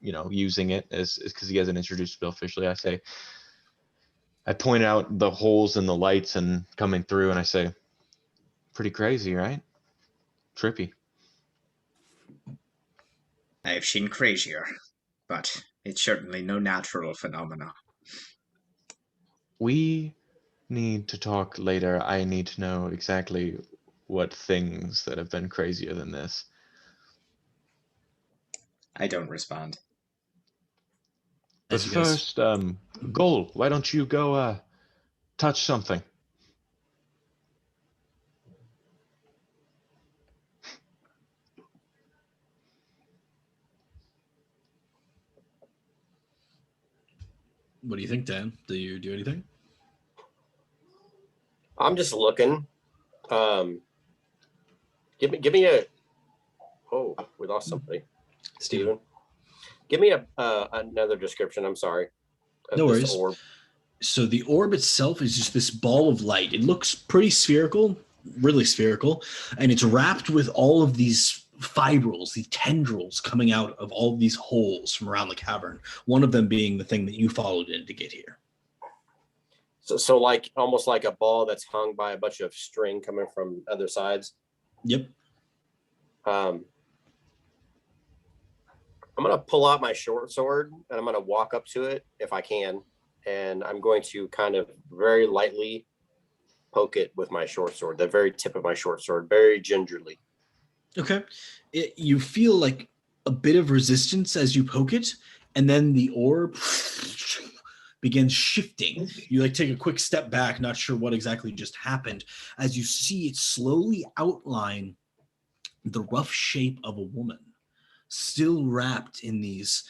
using it as because he hasn't introduced me officially. I point out the holes in the lights and coming through, and I say, pretty crazy, right? Trippy. I have seen crazier, but it's certainly no natural phenomena. We need to talk later. I need to know exactly what things that have been crazier than this. I don't respond. But As you guys- first, Goal, why don't you go touch something? What do you think, Dan? Do you do anything? I'm just looking. Give me a. Oh, we lost somebody. Steven. Give me another description. I'm sorry. No this worries. orb. So the orb itself is just this ball of light. It looks pretty spherical, really spherical, and it's wrapped with all of these fibrils, the tendrils coming out of all of these holes from around the cavern. One of them being the thing that you followed in to get here. So like almost like a ball that's hung by a bunch of string coming from other sides. Yep. I'm gonna pull out my short sword and I'm gonna walk up to it if I can, and I'm going to kind of very lightly poke it with my short sword, the very tip of my short sword, very gingerly. Okay. You feel like a bit of resistance as you poke it, and then the orb begins shifting. You like take a quick step back, not sure what exactly just happened, as you see it slowly outline the rough shape of a woman, still wrapped in these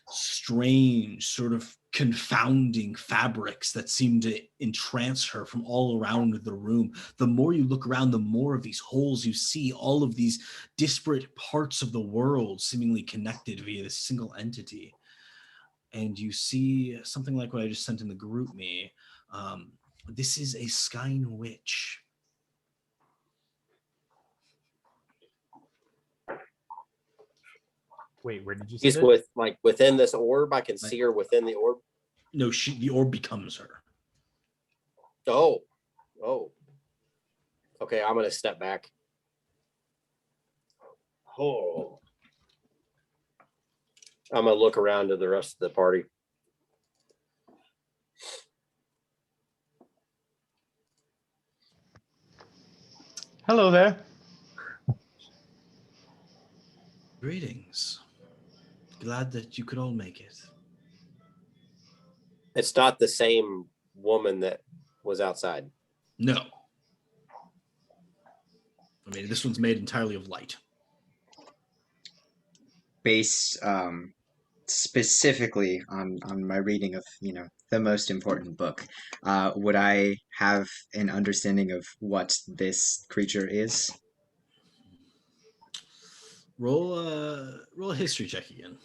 strange, sort of confounding fabrics that seem to entrance her from all around the room. The more you look around, the more of these holes you see, all of these disparate parts of the world seemingly connected via this single entity. And you see something like what I just sent in the group me. This is a Skyne witch. Wait, where did you She's send it? within this orb. I can see her within the orb. No, the orb becomes her. Oh. Okay, I'm gonna step back. Oh. I'm gonna look around to the rest of the party. Hello there. Greetings. Glad that you could all make it. It's not the same woman that was outside. No. I mean, this one's made entirely of light. Based specifically on my reading of the most important book, would I have an understanding of what this creature is? Roll a history check again.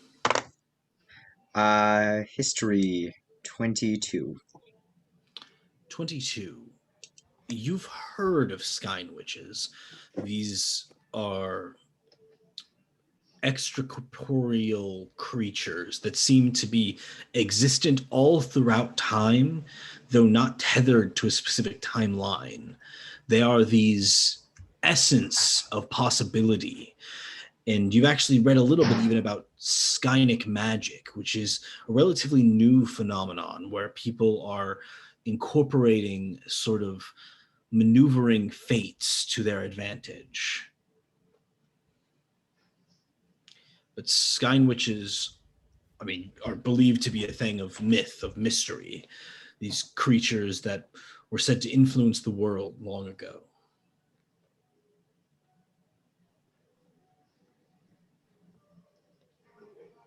History 22. 22. You've heard of Skyne witches. These are extracorporeal creatures that seem to be existent all throughout time, though not tethered to a specific timeline. They are these essence of possibility. And you've actually read a little bit even about skynic magic, which is a relatively new phenomenon where people are incorporating sort of maneuvering fates to their advantage. But Skyne witches, are believed to be a thing of myth, of mystery. These creatures that were said to influence the world long ago.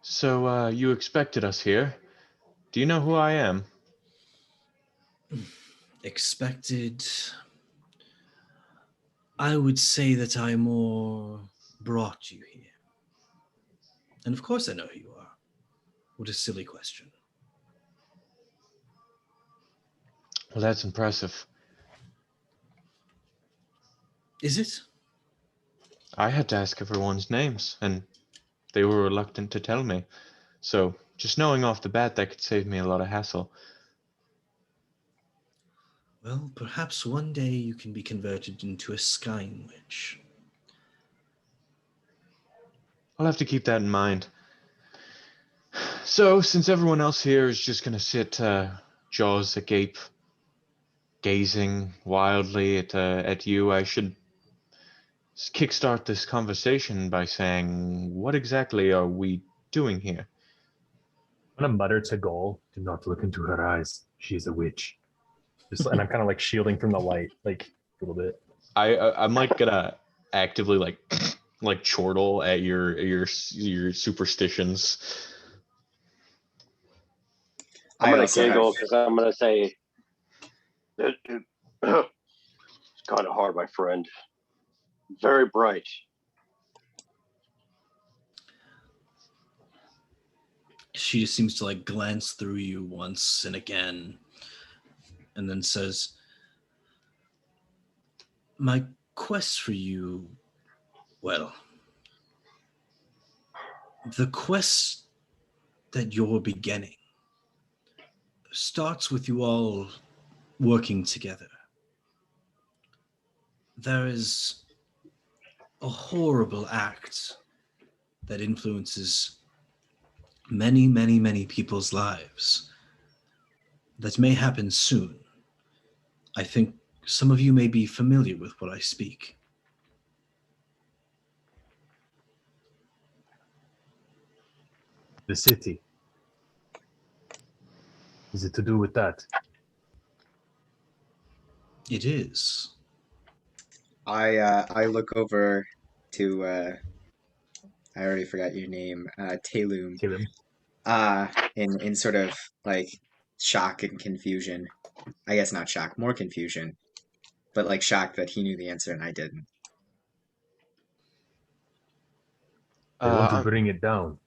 So, you expected us here. Do you know who I am? Expected. I would say that I more brought you here. And of course I know who you are. What a silly question. Well, that's impressive. Is it? I had to ask everyone's names, and they were reluctant to tell me. So, just knowing off the bat, that could save me a lot of hassle. Well, perhaps one day you can be converted into a Skyne witch. I'll have to keep that in mind. So, since everyone else here is just gonna sit, jaws agape, gazing wildly at you, I should kickstart this conversation by saying, what exactly are we doing here? I'm gonna mutter to Goal, "Do not look into her eyes. She is a witch." And I'm kind of like shielding from the light, like a little bit. I'm like gonna actively like chortle at your superstitions. I'm gonna also have- giggle because I'm gonna say, "It's kind of hard, my friend. Very bright." She just seems to like glance through you once and again, and then says, "My quest for you, well, the quest that you're beginning starts with you all working together. There is a horrible act that influences many, many, many people's lives that may happen soon. I think some of you may be familiar with what I speak." The city. Is it to do with that? It is. I look over to I already forgot your name, Talum. Caleb. In sort of like shock and confusion. I guess not shock, more confusion, but like shock that he knew the answer and I didn't. They want to I'm- bring it down.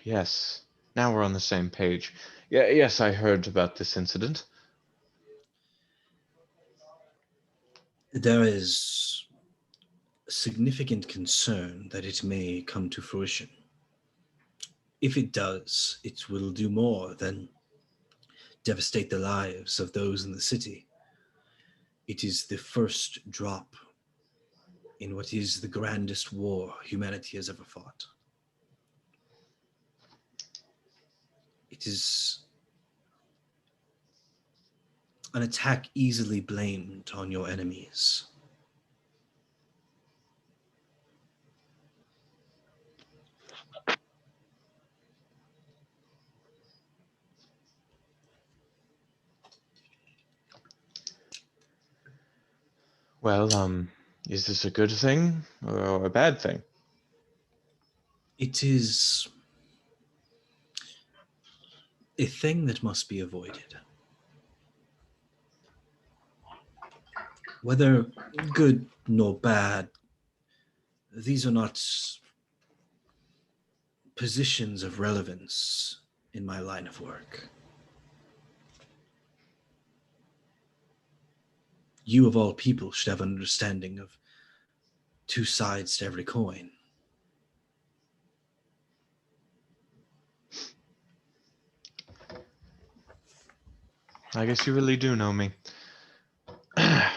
Yes. Now we're on the same page. Yeah, yes, I heard about this incident. There is significant concern that it may come to fruition. If it does, it will do more than devastate the lives of those in the city. It is the first drop in what is the grandest war humanity has ever fought. It is an attack easily blamed on your enemies. Well, is this a good thing or a bad thing? It is a thing that must be avoided. Whether good nor bad, these are not positions of relevance in my line of work. You, of all people, should have an understanding of two sides to every coin. I guess you really do know me. I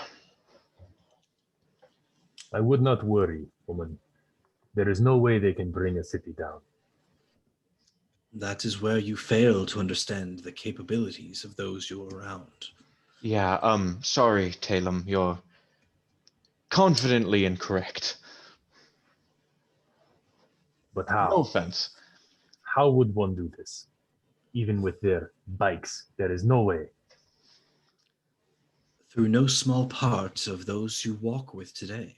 would not worry, woman. There is no way they can bring a city down. That is where you fail to understand the capabilities of those you are around. Yeah, sorry, Talem, you're confidently incorrect. But No how? offense. How would one do this? Even with their bikes, there is no way. Through no small part of those you walk with today.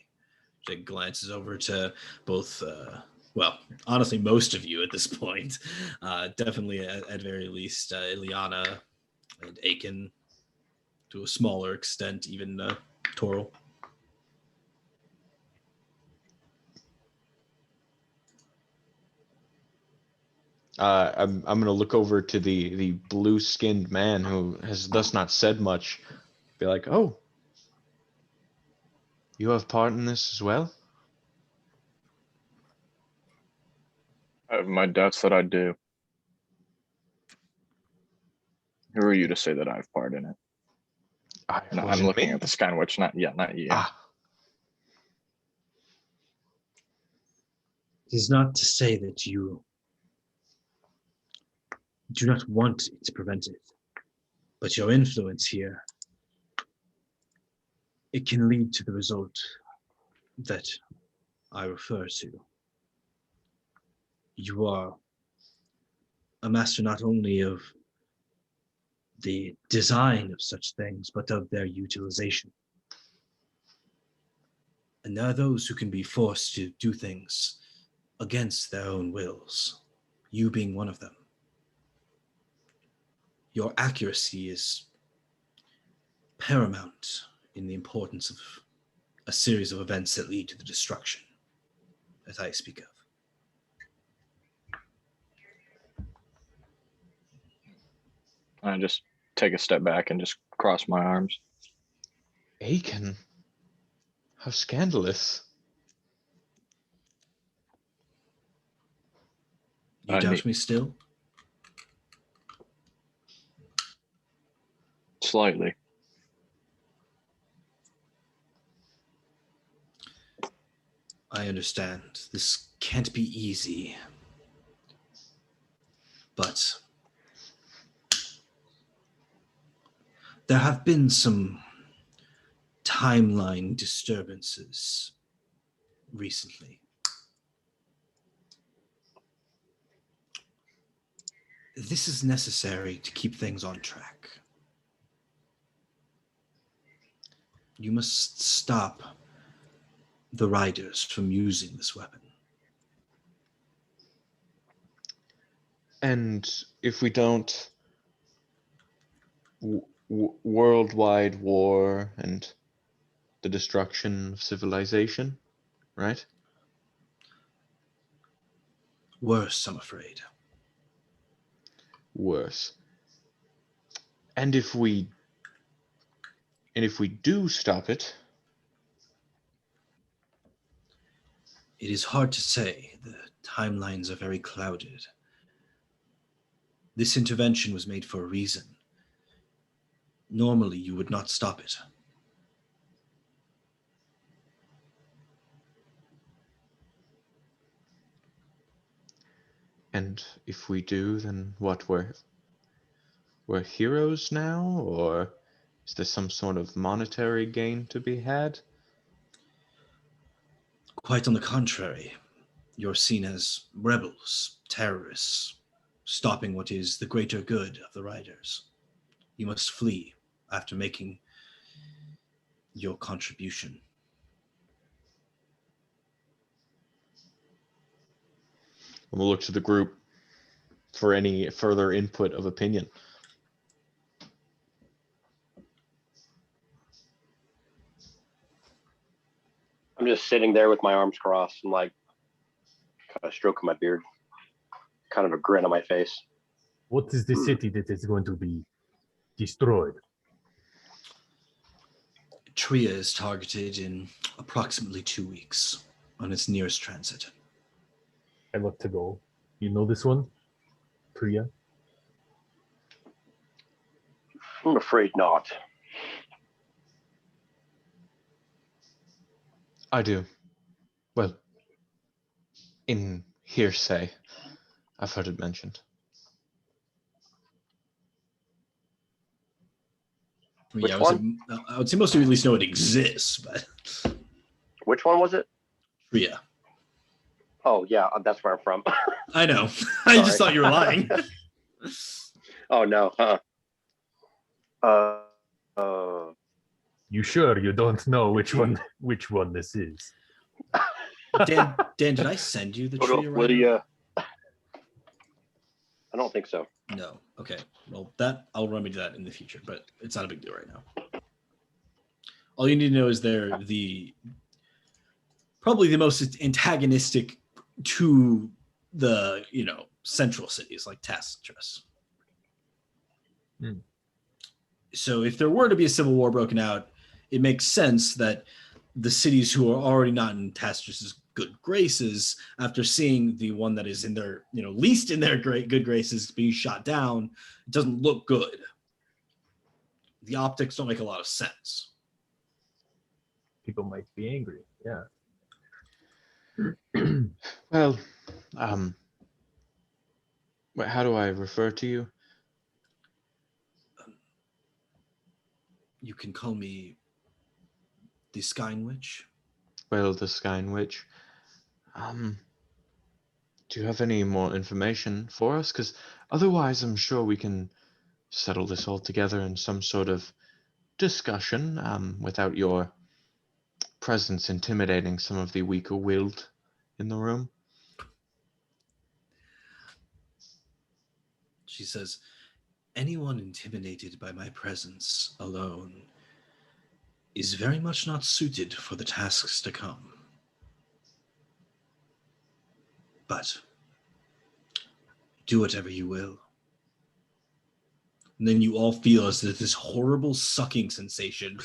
Jake glances over to both, honestly, most of you at this point. Definitely, at very least, Ileana and Aiken, to a smaller extent, even Toral. I'm gonna look over to the blue-skinned man who has thus not said much. Be like, oh, you have part in this as well? I have my doubts that I do. Who are you to say that I have part in it? No, I'm looking at the Skywitch, not you. Ah, It is not to say that you do not want it prevented, but your influence here, it can lead to the result that I refer to. You are a master not only of the design of such things, but of their utilization. And there are those who can be forced to do things against their own wills, you being one of them. Your accuracy is paramount in the importance of a series of events that lead to the destruction that I speak of. I just take a step back and just cross my arms. Aiken. How scandalous. You doubt me still? Slightly. I understand. This can't be easy. But there have been some timeline disturbances recently. This is necessary to keep things on track. You must stop the riders from using this weapon. And if we don't, worldwide war and the destruction of civilization, right? Worse, I'm afraid. Worse. And if we do stop it, It is hard to say. The timelines are very clouded. This intervention was made for a reason. Normally, you would not stop it. and if we do, then what? We're heroes now, or is there some sort of monetary gain to be had? Quite on the contrary, you're seen as rebels, terrorists, stopping what is the greater good of the riders. You must flee after making your contribution. And we'll look to the group for any further input of opinion. I'm just sitting there with my arms crossed and like kind of stroking my beard, kind of a grin on my face. What is the city that is going to be destroyed? Tria is targeted in approximately 2 weeks on its nearest transit. I look to Goal. You know this one? Priya? I'm afraid not. I do. Well, in hearsay, I've heard it mentioned. Which I would say most of you at least know it exists, but Which one was it? Tria. Oh yeah, that's where I'm from. I know. I just thought you were lying. Oh no. You sure you don't know which one this is? Dan, did I send you the Tria Will writer? you, I don't think so. No. Okay. Well, that I'll remedy that in the future, but it's not a big deal right now. All you need to know is they're probably the most antagonistic to the central cities like Tacitus. So if there were to be a civil war broken out, it makes sense that the cities who are already not in Tacitus's good graces, after seeing the one that is in their least in their good graces being shot down, it doesn't look good. The optics don't make a lot of sense. People might be angry. Yeah. Well, how do I refer to you? You can call me the Skyne Witch. Well, the Skyne Witch. Do you have any more information for us? Because otherwise, I'm sure we can settle this all together in some sort of discussion without your presence intimidating some of the weaker-willed in the room. She says, anyone intimidated by my presence alone is very much not suited for the tasks to come. But do whatever you will. And then you all feel as if this horrible sucking sensation,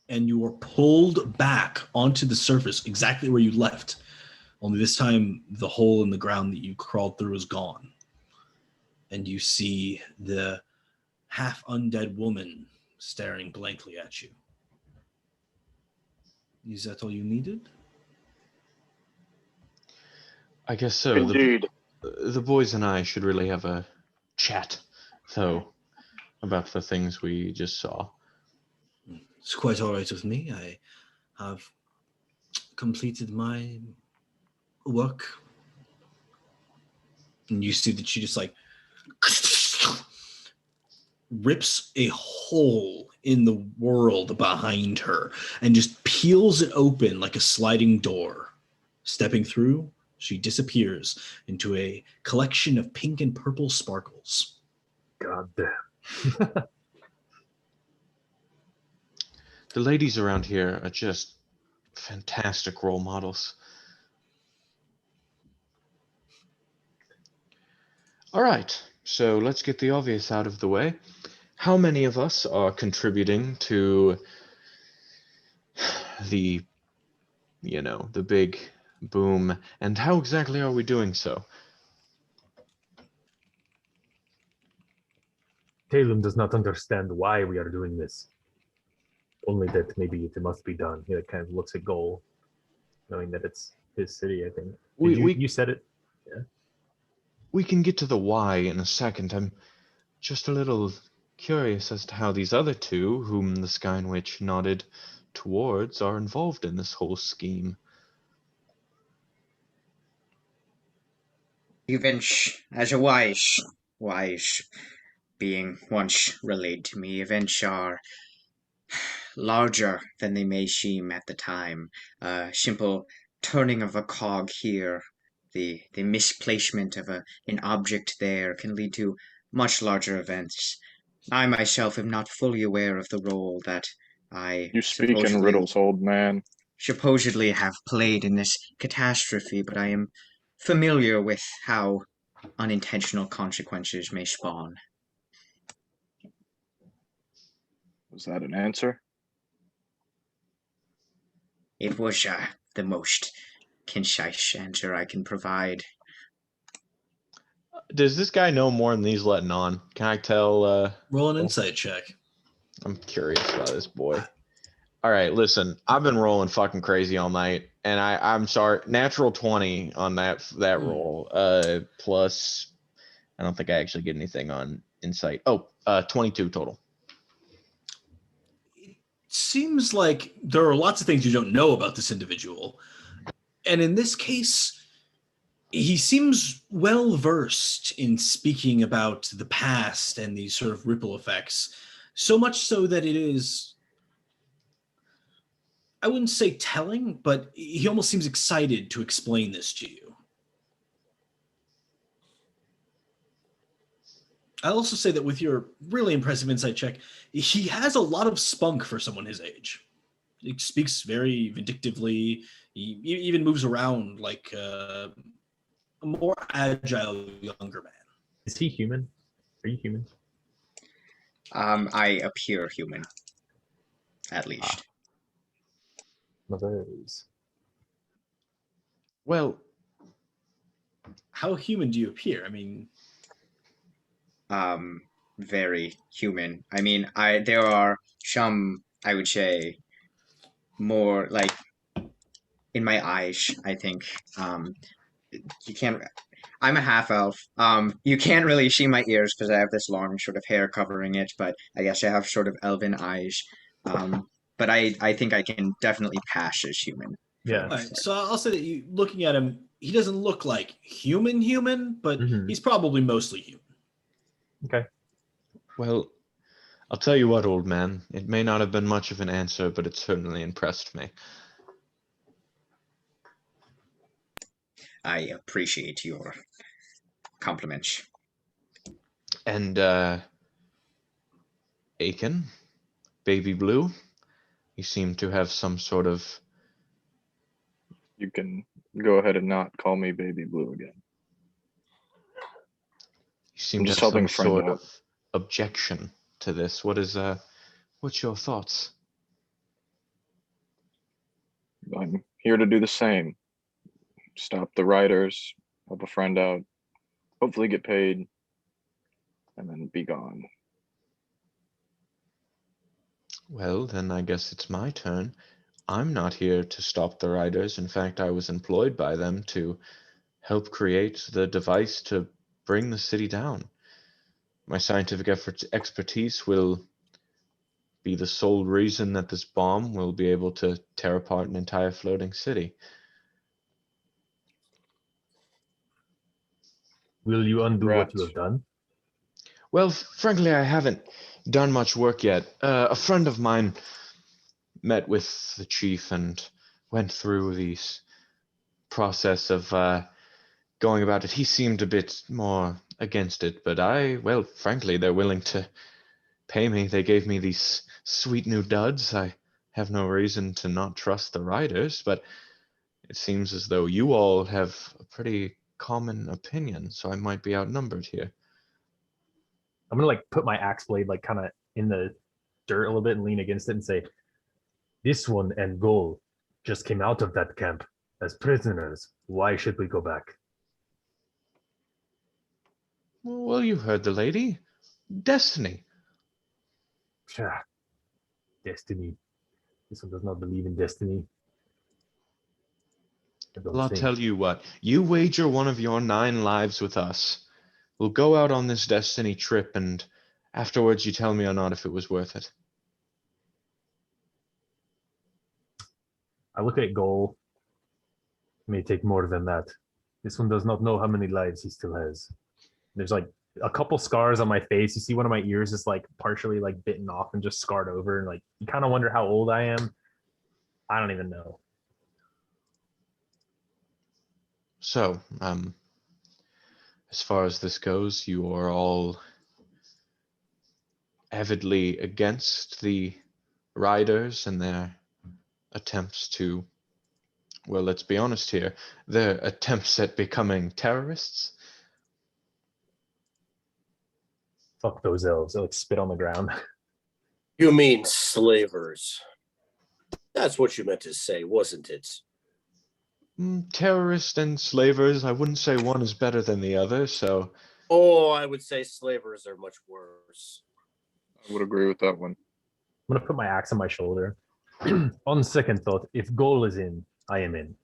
and you are pulled back onto the surface exactly where you left. Only this time, the hole in the ground that you crawled through is gone. And you see the half-undead woman staring blankly at you. Is that all you needed? I guess so. Indeed. The boys and I should really have a chat, though, about the things we just saw. It's quite all right with me. I have completed my work. And you see that she just rips a hole in the world behind her and just peels it open like a sliding door. Stepping through, she disappears into a collection of pink and purple sparkles. God damn. The ladies around here are just fantastic role models. All right, so let's get the obvious out of the way. How many of us are contributing to the big boom, and how exactly are we doing so? Talon does not understand why we are doing this. Only that maybe it must be done. He kind of looks at Goal, knowing that it's his city, I think. You said it. Yeah. We can get to the why in a second. I'm just a little curious as to how these other two, whom the Skyne Witch nodded towards, are involved in this whole scheme. Evench, as a wise being once relayed to me, events are larger than they may seem at the time. Simple turning of a cog here, the misplacement of an object there can lead to much larger events. I myself am not fully aware of the role that I You speak in riddles, old man. supposedly have played in this catastrophe, but I am familiar with how unintentional consequences may spawn. Was that an answer? It was the most concise answer I can provide. Does this guy know more than he's letting on? Can I tell? Roll an insight check. I'm curious about this boy. All right, listen, I've been rolling fucking crazy all night, and I'm sorry, natural 20 on that roll. Plus, I don't think I actually get anything on insight. 22 total. It seems like there are lots of things you don't know about this individual. And in this case, he seems well versed in speaking about the past and these sort of ripple effects. So much so that it is, I wouldn't say telling, but he almost seems excited to explain this to you. I'll also say that with your really impressive insight check, he has a lot of spunk for someone his age. He speaks very vindictively. He even moves around like a more agile younger man. Is he human? Are you human? I appear human, at least. Mothers. Well, How human do you appear? I mean, Very human. I mean, there are some, I would say, more like in my eyes, I think. You can't. I'm a half elf. You can't really see my ears because I have this long sort of hair covering it, but I guess I have sort of elven eyes. But I think I can definitely pass as human. Yeah. all right, so I'll say that you looking at him, he doesn't look like human, but he's probably mostly human. Okay. well, I'll tell you what, old man. It may not have been much of an answer, but it certainly impressed me. I appreciate your compliments. And Aiken, Baby Blue, you seem to have some sort of. You can go ahead and not call me Baby Blue again. You seem I'm to just have helping some a friend sort out. of objection to this. What's your thoughts? I'm here to do the same. Stop the riders, help a friend out, hopefully get paid, and then be gone. Well, then I guess it's my turn. I'm not here to stop the riders. In fact, I was employed by them to help create the device to bring the city down. My scientific expertise will be the sole reason that this bomb will be able to tear apart an entire floating city. Will you undo what you Congrats. have done? Well, frankly, I haven't done much work yet. A friend of mine met with the chief and went through the process of going about it. He seemed a bit more against it, but well, frankly, they're willing to pay me. They gave me these sweet new duds. I have no reason to not trust the riders, but it seems as though you all have a pretty common opinion, so I might be outnumbered here. I'm gonna like put my axe blade like kind of in the dirt a little bit and lean against it and say, "This one and Goal just came out of that camp as prisoners. Why should we go back?" Well, you heard the lady. Destiny. Destiny. This one does not believe in destiny. Well, I'll tell you what. You wager one of your 9 lives with us. We'll go out on this destiny trip, and afterwards you tell me or not if it was worth it. I look at Goal. It may take more than that. This one does not know how many lives he still has. There's like a couple scars on my face. You see one of my ears is like partially like bitten off and just scarred over, and like you kind of wonder how old I am. I don't even know. So, as far as this goes, you are all avidly against the riders and their attempts to well, let's be honest here, their attempts at becoming terrorists. Fuck those elves. They'll like spit on the ground. You mean slavers? That's what you meant to say, wasn't it? Terrorists and slavers, I wouldn't say one is better than the other, so... Oh, I would say slavers are much worse. I would agree with that one. I'm gonna put my axe on my shoulder. On second thought, if goal is in, I am in.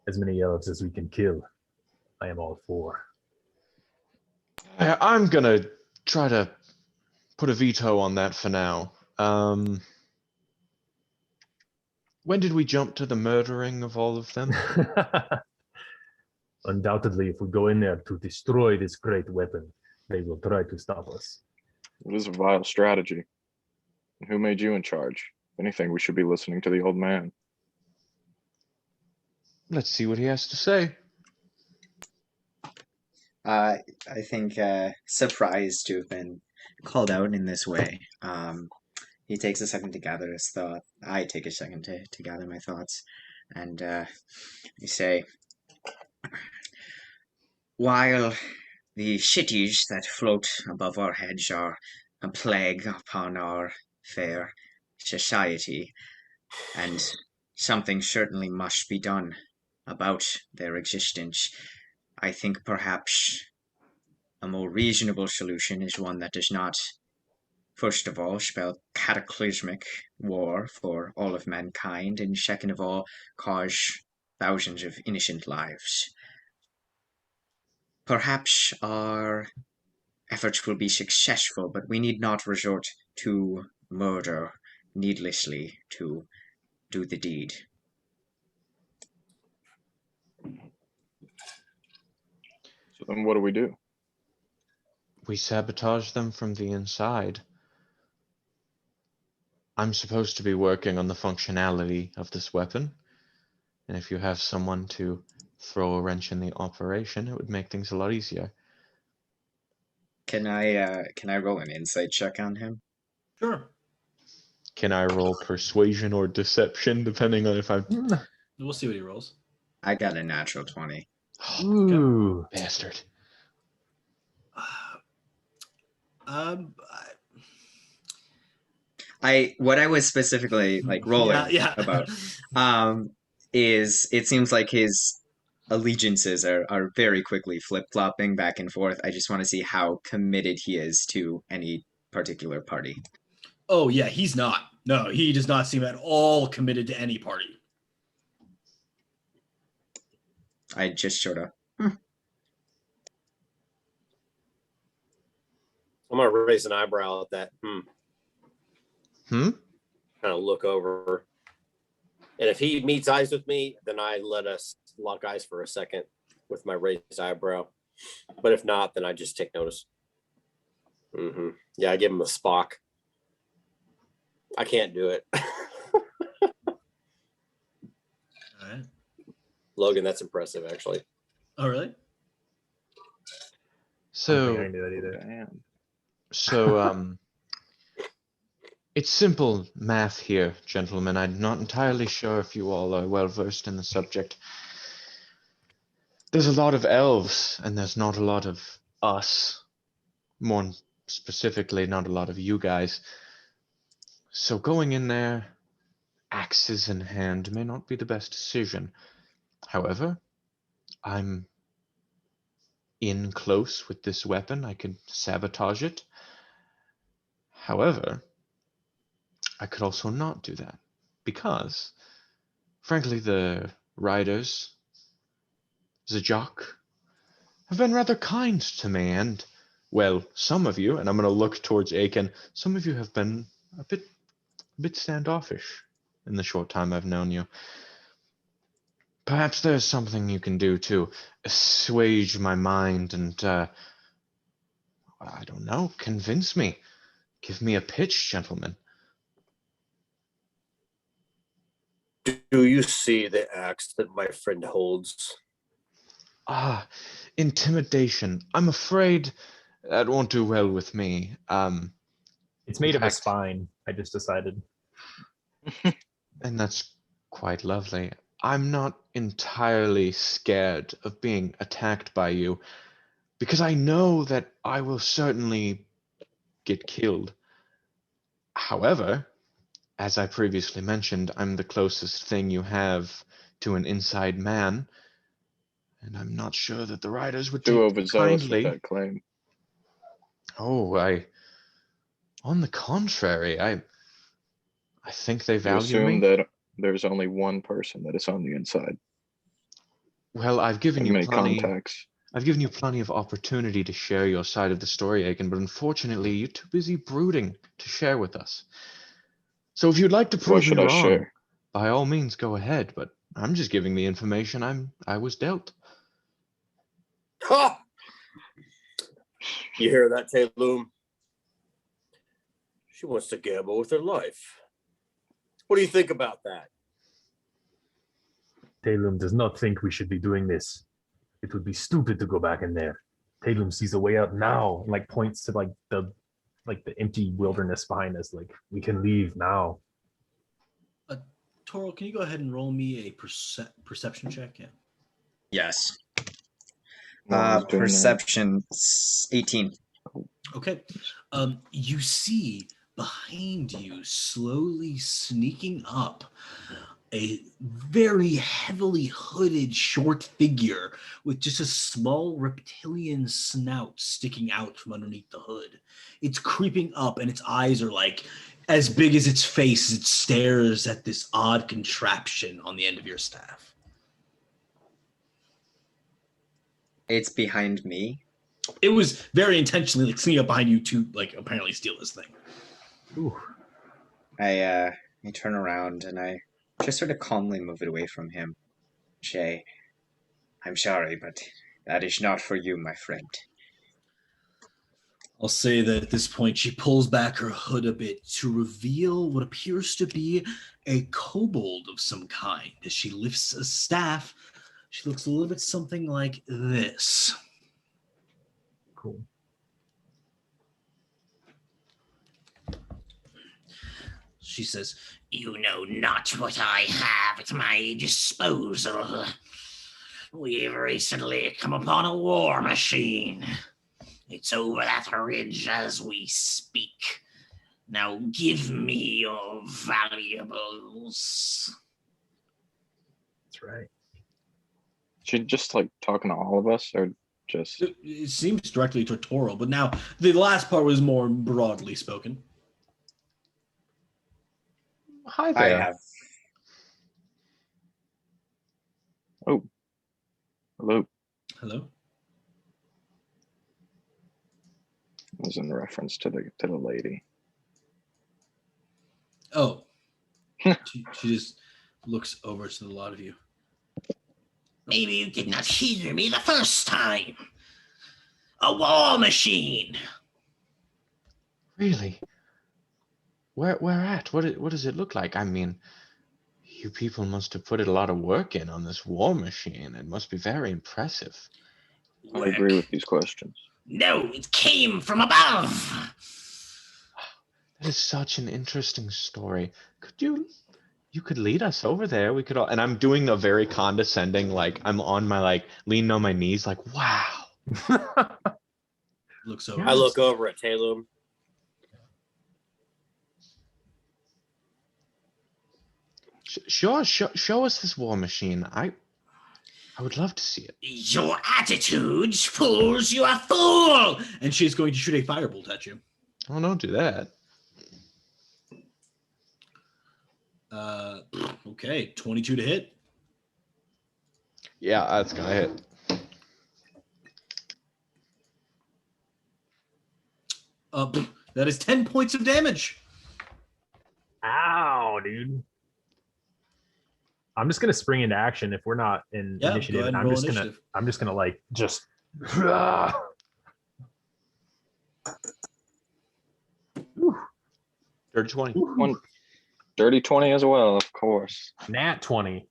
As many elves as we can kill, I am all for. I'm gonna try to put a veto on that for now. When did we jump to the murdering of all of them? Undoubtedly, if we go in there to destroy this great weapon, they will try to stop us. It is a vile strategy. And who made you in charge? If anything, we should be listening to the old man. Let's see what he has to say. I think surprised to have been called out in this way. He takes a second to gather his thought. I take a second to gather my thoughts, and we say, while the cities that float above our heads are a plague upon our fair society, and something certainly must be done about their existence, I think perhaps a more reasonable solution is one that does not, first of all, spell cataclysmic war for all of mankind, and second of all, cause thousands of innocent lives. Perhaps our efforts will be successful, but we need not resort to murder needlessly to do the deed. So then what do we do? We sabotage them from the inside. I'm supposed to be working on the functionality of this weapon, and if you have someone to throw a wrench in the operation, it would make things a lot easier. Can I roll an insight check on him? Sure. Can I roll persuasion or deception, depending on if I'm... We'll see what he rolls. I got a natural 20. Ooh. Bastard. What I was specifically like rolling about is it seems like his allegiances are very quickly flip-flopping back and forth. I just want to see how committed he is to any particular party. Oh yeah, he's not. No, he does not seem at all committed to any party. I just sort of I'm gonna raise an eyebrow at that. Kind of look over. And if he meets eyes with me, then I let us lock eyes for a second with my raised eyebrow. But if not, then I just take notice. Yeah, I give him a Spock. I can't do it. All right. Logan, that's impressive, actually. Oh, really? I don't So, think I can do that either. Damn. so, it's simple math here, gentlemen. I'm not entirely sure if you all are well versed in the subject. There's a lot of elves, and there's not a lot of us. More specifically, not a lot of you guys. So going in there, axes in hand, may not be the best decision. However, I'm in close with this weapon. I could sabotage it. However, I could also not do that because, frankly, the riders, Zajak, have been rather kind to me, and, well, some of you, and I'm going to look towards Aiken, some of you have been a bit standoffish in the short time I've known you. Perhaps there's something you can do to assuage my mind and, I don't know, convince me. Give me a pitch, gentlemen. Do you see the axe that my friend holds? Intimidation. I'm afraid that won't do well with me. It's made of a fact- spine. I just decided. And that's quite lovely. I'm not entirely scared of being attacked by you, because I know that I will certainly get killed. However, as I previously mentioned, I'm the closest thing you have to an inside man, and I'm not sure that the riders would Too take overzealous with kindly. that claim. Oh, on the contrary, I think they You value assume me. that there's only one person that is on the inside. Well, I've given And you many plenty. contacts. I've given you plenty of opportunity to share your side of the story, Aiken, but unfortunately, you're too busy brooding to share with us. So if you'd like to What prove me should I wrong, share? by all means, go ahead. But I'm just giving the information I was dealt. Ha! You hear that, Taylum? She wants to gamble with her life. What do you think about that? Talum does not think we should be doing this. It would be stupid to go back in there. Talum sees a way out now, and like points to the empty wilderness behind us. Like, we can leave now. Toro, can you go ahead and roll me a perception check? Yeah. Yes. No one's doing that. Perception 18. Okay. You see behind you, slowly sneaking up, a very heavily hooded short figure with just a small reptilian snout sticking out from underneath the hood. It's creeping up, and its eyes are like as big as its face as it stares at this odd contraption on the end of your staff. It's behind me. It was very intentionally like sneaking up behind you to like apparently steal this thing. Ooh. I turn around and I just sort of calmly move it away from him. Shay, I'm sorry, but that is not for you, my friend. I'll say that at this point, she pulls back her hood a bit to reveal what appears to be a kobold of some kind. As she lifts a staff, she looks a little bit something like this. Cool. She says, "You know not what I have at my disposal. We've recently come upon a war machine. It's over that ridge as we speak. Now give me your valuables." That's right. She just like talking to all of us, or just It seems directly to Toro, but now the last part was more broadly spoken. Hi I there. have. hello? Hello? Was in reference to the lady. Oh. she just looks over to the lot of you. Maybe you did not hear me the first time. A war machine. Really? Where at? What does it look like? I mean, you people must have put a lot of work in on this war machine. It must be very impressive. I agree with these questions. No, it came from above. That is such an interesting story. You could lead us over there. We could all, and I'm doing a very condescending, like I'm on my leaning on my knees, like, wow. Looks over. I look over at Taylum. Sure, show us this war machine. I would love to see it. Your attitude proves you a fool. And she's going to shoot a firebolt at you. Oh, don't do that. Okay, 22 to hit. Yeah, that's gonna hit. That is 10 points of damage. Ow, dude. I'm just gonna spring into action if we're not in Yeah, initiative. go ahead and I'm roll just initiative. gonna like just Dirty 20. One dirty 20 as well, of course. nat 20.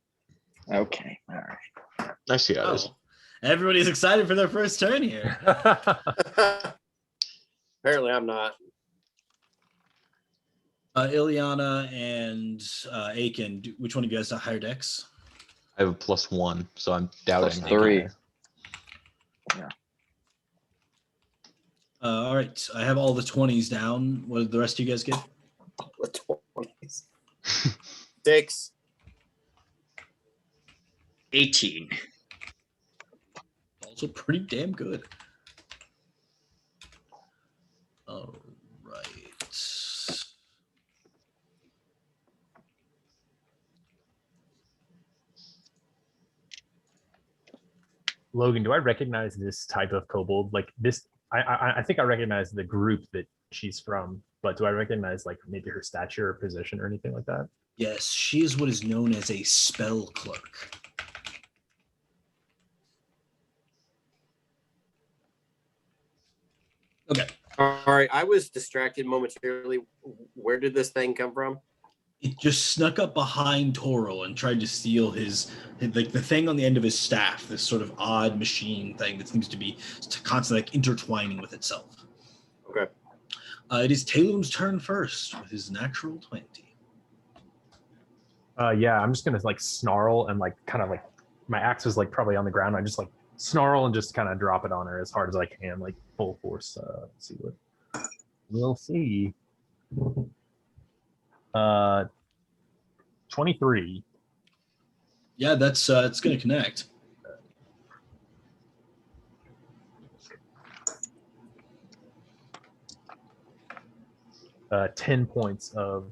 Okay, all right. I see how it is. Oh, everybody's excited for their first turn here. Apparently, I'm not. Ileana and Aiken, which one of you guys have higher dex? I have a +1, so I'm doubting. +3. Yeah. All right, I have all the 20s down. What did the rest of you guys get? The 20s. 6. 18. Also pretty damn good. All right. Logan, do I recognize this type of kobold? Like this, I think I recognize the group that she's from, but do I recognize like maybe her stature or position or anything like that? Yes, she is what is known as a spell clerk. Okay. All right, I was distracted momentarily. Where did this thing come from? It just snuck up behind Toro and tried to steal his like the thing on the end of his staff, this sort of odd machine thing that seems to be constantly like intertwining with itself. Okay. It is Talum's turn first with his natural 20. Yeah, I'm just gonna like snarl and like kind of like my axe is like probably on the ground. I just like snarl and just kind of drop it on her as hard as I can, like full force. See what we'll see. 23. Yeah, that's it's gonna connect. Uh, 10 points of.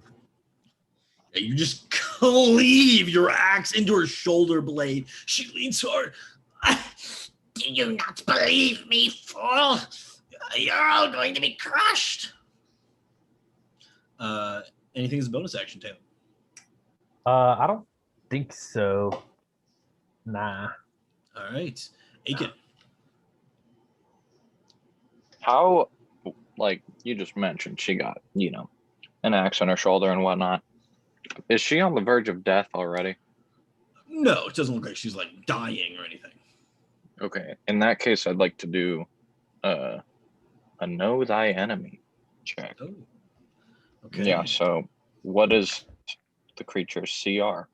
Yeah, you just cleave your axe into her shoulder blade. She leans forward. Do you not believe me, fool? You're all going to be crushed. Anything as a bonus action, Taylor? I don't think so. Nah. All right, Aiken. How, like you just mentioned, she got, an axe on her shoulder and whatnot. Is she on the verge of death already? No, it doesn't look like she's like dying or anything. Okay. In that case, I'd like to do a know thy enemy check. Oh. Okay. Yeah, so what is the creature's CR?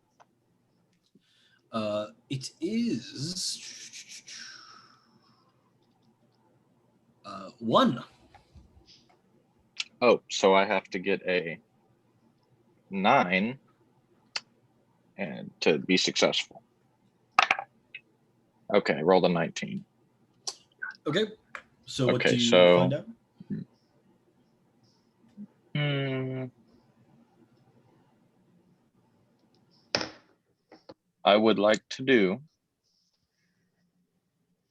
It is 1. Oh, so I have to get a 9 and to be successful. Okay, rolled a 19. Okay. So what Okay, do you so- find out? I would like to do.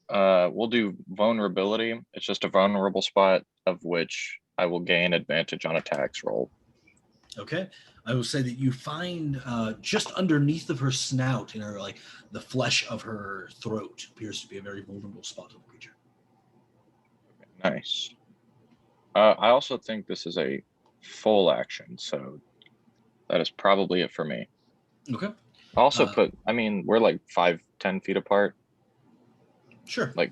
We'll do vulnerability. It's just a vulnerable spot of which I will gain advantage on attacks roll. Okay. I will say that you find just underneath of her snout, in her like the flesh of her throat, appears to be a very vulnerable spot of the creature. Nice. I also think this is a full action, so that is probably it for me. Okay. Also we're like 5-10 feet apart. Sure. Like,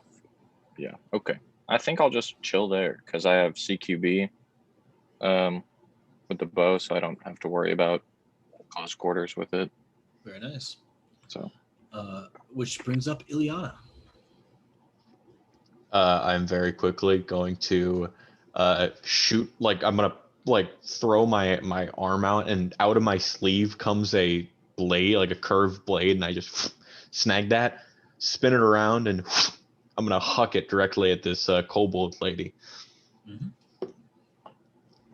yeah, okay. I think I'll just chill there because I have CQB with the bow, so I don't have to worry about close quarters with it. Very nice. So, which brings up Ileana. I'm very quickly going to shoot. Like I'm gonna throw my arm out, and out of my sleeve comes a blade, like a curved blade, and I just snag that, spin it around, and I'm gonna huck it directly at this kobold lady. Mm-hmm.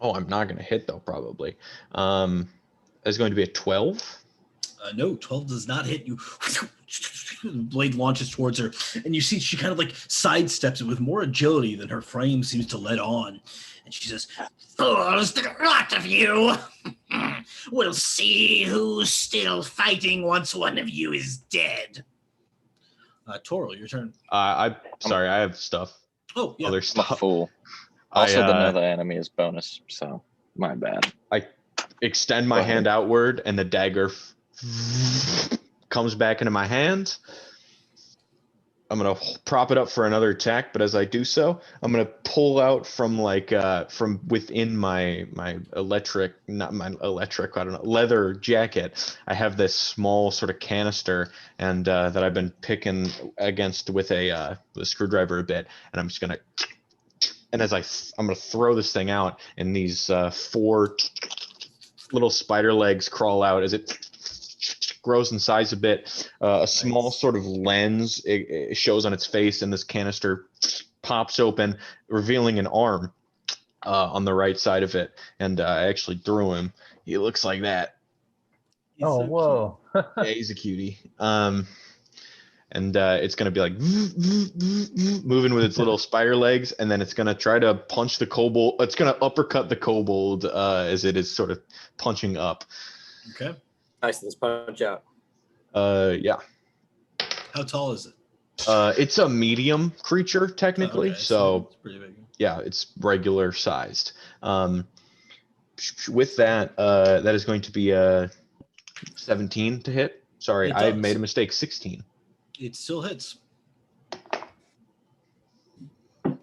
Oh, I'm not gonna hit though, probably. It's going to be a 12. No, 12 does not hit you. The blade launches towards her, and you see she kind of like sidesteps it with more agility than her frame seems to let on. And she says, "Fools, the lot of you! We'll see who's still fighting once one of you is dead." Toro, your turn. I'm sorry, I have stuff. Oh, yeah. Other I'm a stuff. fool. Also, the know thy enemy is bonus, so my bad. I extend my hand outward, and the dagger comes back into my hand. prop it up for another attack, but as I do so, I'm gonna pull out from from within my leather jacket. I have this small sort of canister and that I've been picking against with a screwdriver a bit, and I'm just gonna and I'm gonna throw this thing out, and these 4 little spider legs crawl out as it grows in size a bit. A small sort of lens it shows on its face, and this canister pops open, revealing an arm on the right side of it. And I actually drew him. He looks like that. Oh, whoa. Yeah, he's a cutie. And it's going to be like moving with its little spider legs, and then it's going to try to punch the kobold. It's going to uppercut the kobold as it is sort of punching up. Okay. Nice, let's punch out. Yeah. How tall is it? It's a medium creature technically, Okay, so it's pretty big. yeah, it's regular sized. With that, that is going to be a 17 to hit. Sorry, It I does. made a mistake. 16. It still hits. That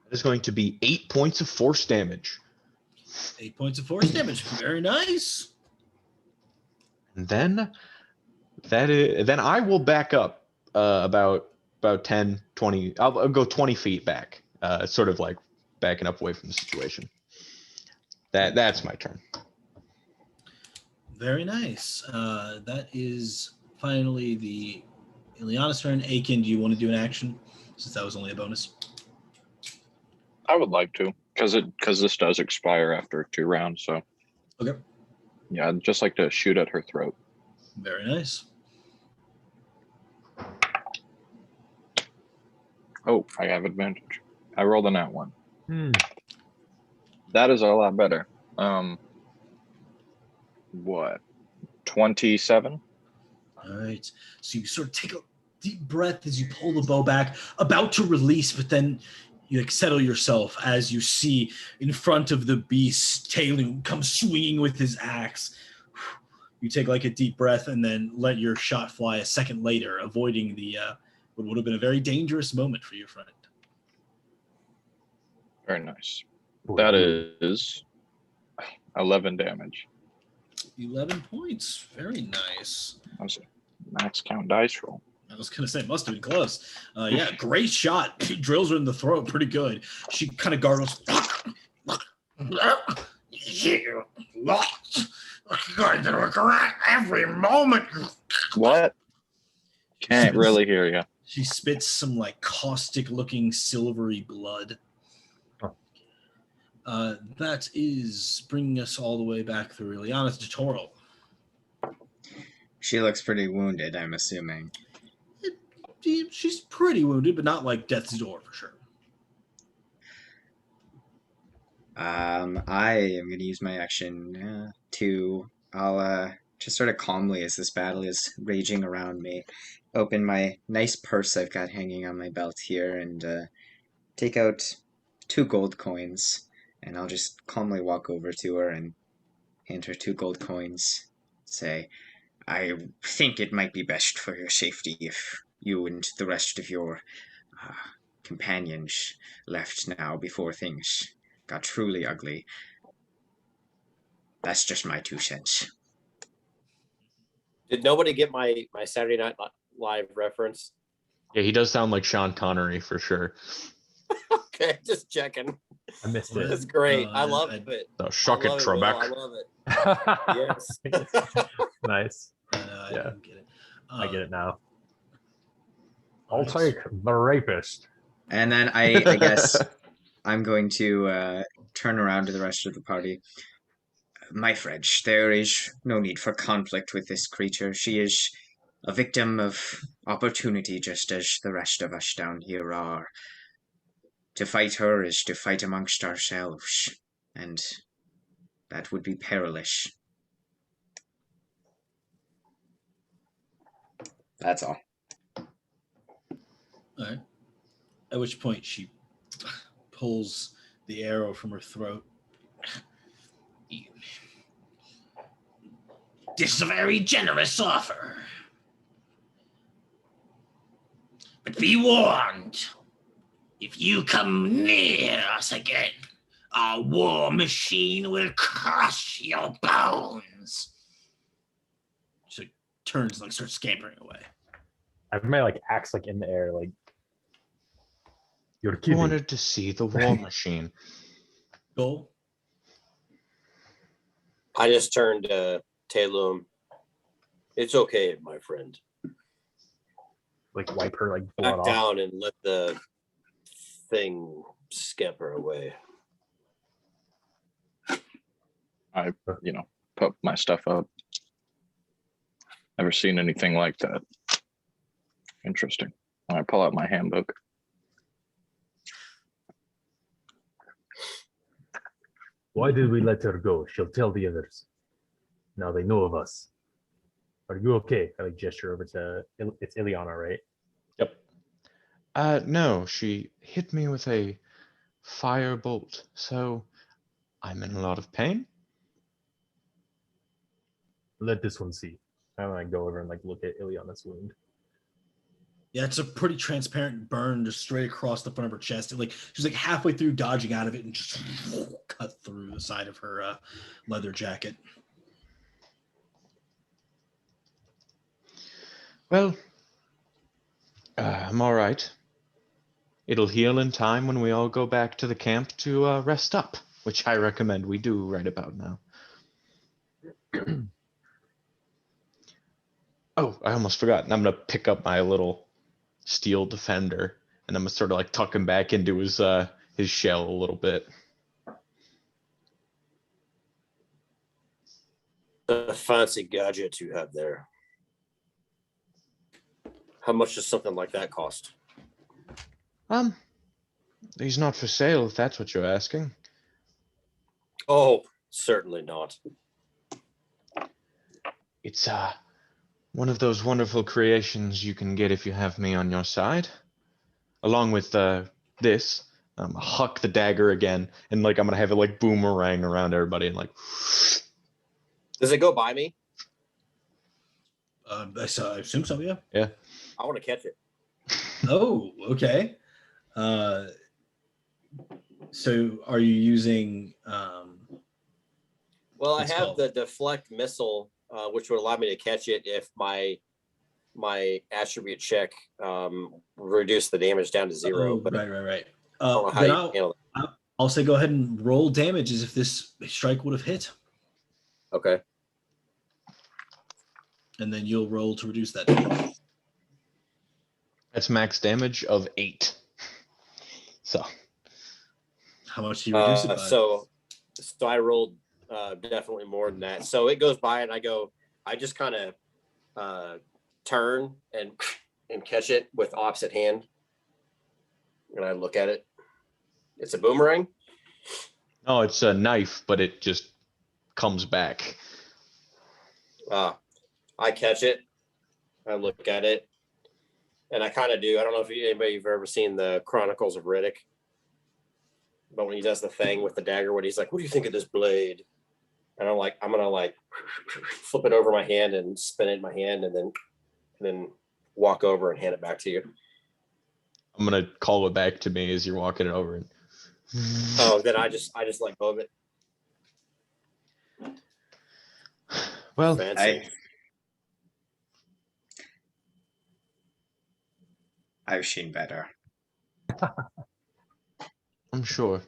is going to be 8 points of force damage. 8 points of force damage. Very nice. And then then I will back up about 10, 20. I'll go 20 feet back, sort of like backing up away from the situation. That's my turn. Very nice. That is finally the Ileana's turn. Aiken, do you want to do an action since that was only a bonus? I would like to, because this does expire after 2 rounds. So Okay. yeah, I'd just like to shoot at her throat. Very nice. Oh, I have advantage. I rolled a nat 1. Hmm. That is a lot better. What? 27? All right. So you sort of take a deep breath as you pull the bow back, about to release, but then you settle yourself as you see in front of the beast, Talon comes swinging with his axe. You take like a deep breath and then let your shot fly a second later, avoiding the what would have been a very dangerous moment for your friend. Very nice. That is 11 damage. 11 points. Very nice. That was a max count dice roll. I was going to say, it must have been close. Yeah, great shot. He drills her in the throat pretty good. She kind of gargles. Every moment. What? Can't really hear you. She spits some like caustic looking silvery blood. That is bringing us all the way back through Ileana's tutorial. She looks pretty wounded, I'm assuming. She's pretty wounded, but not like death's door for sure. I am going to use my action I'll just sort of calmly as this battle is raging around me, open my nice purse I've got hanging on my belt here and take out 2 gold coins, and I'll just calmly walk over to her and hand her 2 gold coins, say, I think it might be best for your safety if you and the rest of your companions left now before things got truly ugly. That's just my 2 cents. Did nobody get my Saturday Night Live reference? Yeah, he does sound like Sean Connery for sure. Okay, just checking. I missed it. That's great. I love it. So shuck it, I love Trebek. Will. I love it. Yes. Nice. I Yeah. don't get it. I get it now. All I'll right. take the rapist. And then I guess I'm going to turn around to the rest of the party. My friend, there is no need for conflict with this creature. She is a victim of opportunity, just as the rest of us down here are. To fight her is to fight amongst ourselves, and that would be perilous. That's all. All right. At which point she pulls the arrow from her throat. This is a very generous offer. But be warned, if you come near us again, our war machine will crush your bones. She turns and starts scampering away. I have my like axe like in the air, like you're I kidding. wanted to see the war machine. Go. I just turned to Talum. It's okay, my friend. Like wipe her like blood Back off. down and let the thing scamper away. I, put my stuff up. Never seen anything like that. Interesting. I pull out my handbook. Why did we let her go? She'll tell the others. Now they know of us. Are you okay? I like gesture over to it's Ileana, right? Yep. No, she hit me with a fire bolt, so I'm in a lot of pain. Let this one see. I want to go over and like look at Ileana's wound. Yeah, it's a pretty transparent burn just straight across the front of her chest. And, like she's like halfway through dodging out of it and just cut through the side of her leather jacket. Well, I'm all right. It'll heal in time when we all go back to the camp to rest up, which I recommend we do right about now. Oh, I almost forgot. I'm gonna pick up my little steel defender, and I'm gonna sort of like tuck him back into his shell a little bit. A fancy gadget you have there. How much does something like that cost? He's not for sale, if that's what you're asking. Oh, certainly not. It's one of those wonderful creations you can get if you have me on your side. Along with this, huck the dagger again, and like I'm gonna have it like boomerang around everybody and like. Does it go by me? I assume so, yeah. Yeah. I want to catch it. Oh, okay. So are you using Well, I It's have called- the deflect missile, which would allow me to catch it if my attribute check reduce the damage down to 0. Oh, but right. I don't know how Then you handle it. I'll say go ahead and roll damage as if this strike would have hit, Okay. and then you'll roll to reduce that damage. That's max damage of 8. So. How much do you reduce it by? So I rolled definitely more than that. So it goes by, and I just kind of turn and catch it with opposite hand, and I look at it. It's a boomerang. No, it's a knife, but it just comes back. I catch it. I look at it, and I kind of do. I don't know if anybody've ever seen the Chronicles of Riddick, but when he does the thing with the dagger, when he's like, "What do you think of this blade?" And I'm gonna flip it over my hand and spin it in my hand, and then walk over and hand it back to you. I'm gonna call it back to me as you're walking it over. And... Oh, then I just let go of it. Well, Fancy. I've seen better. I'm sure.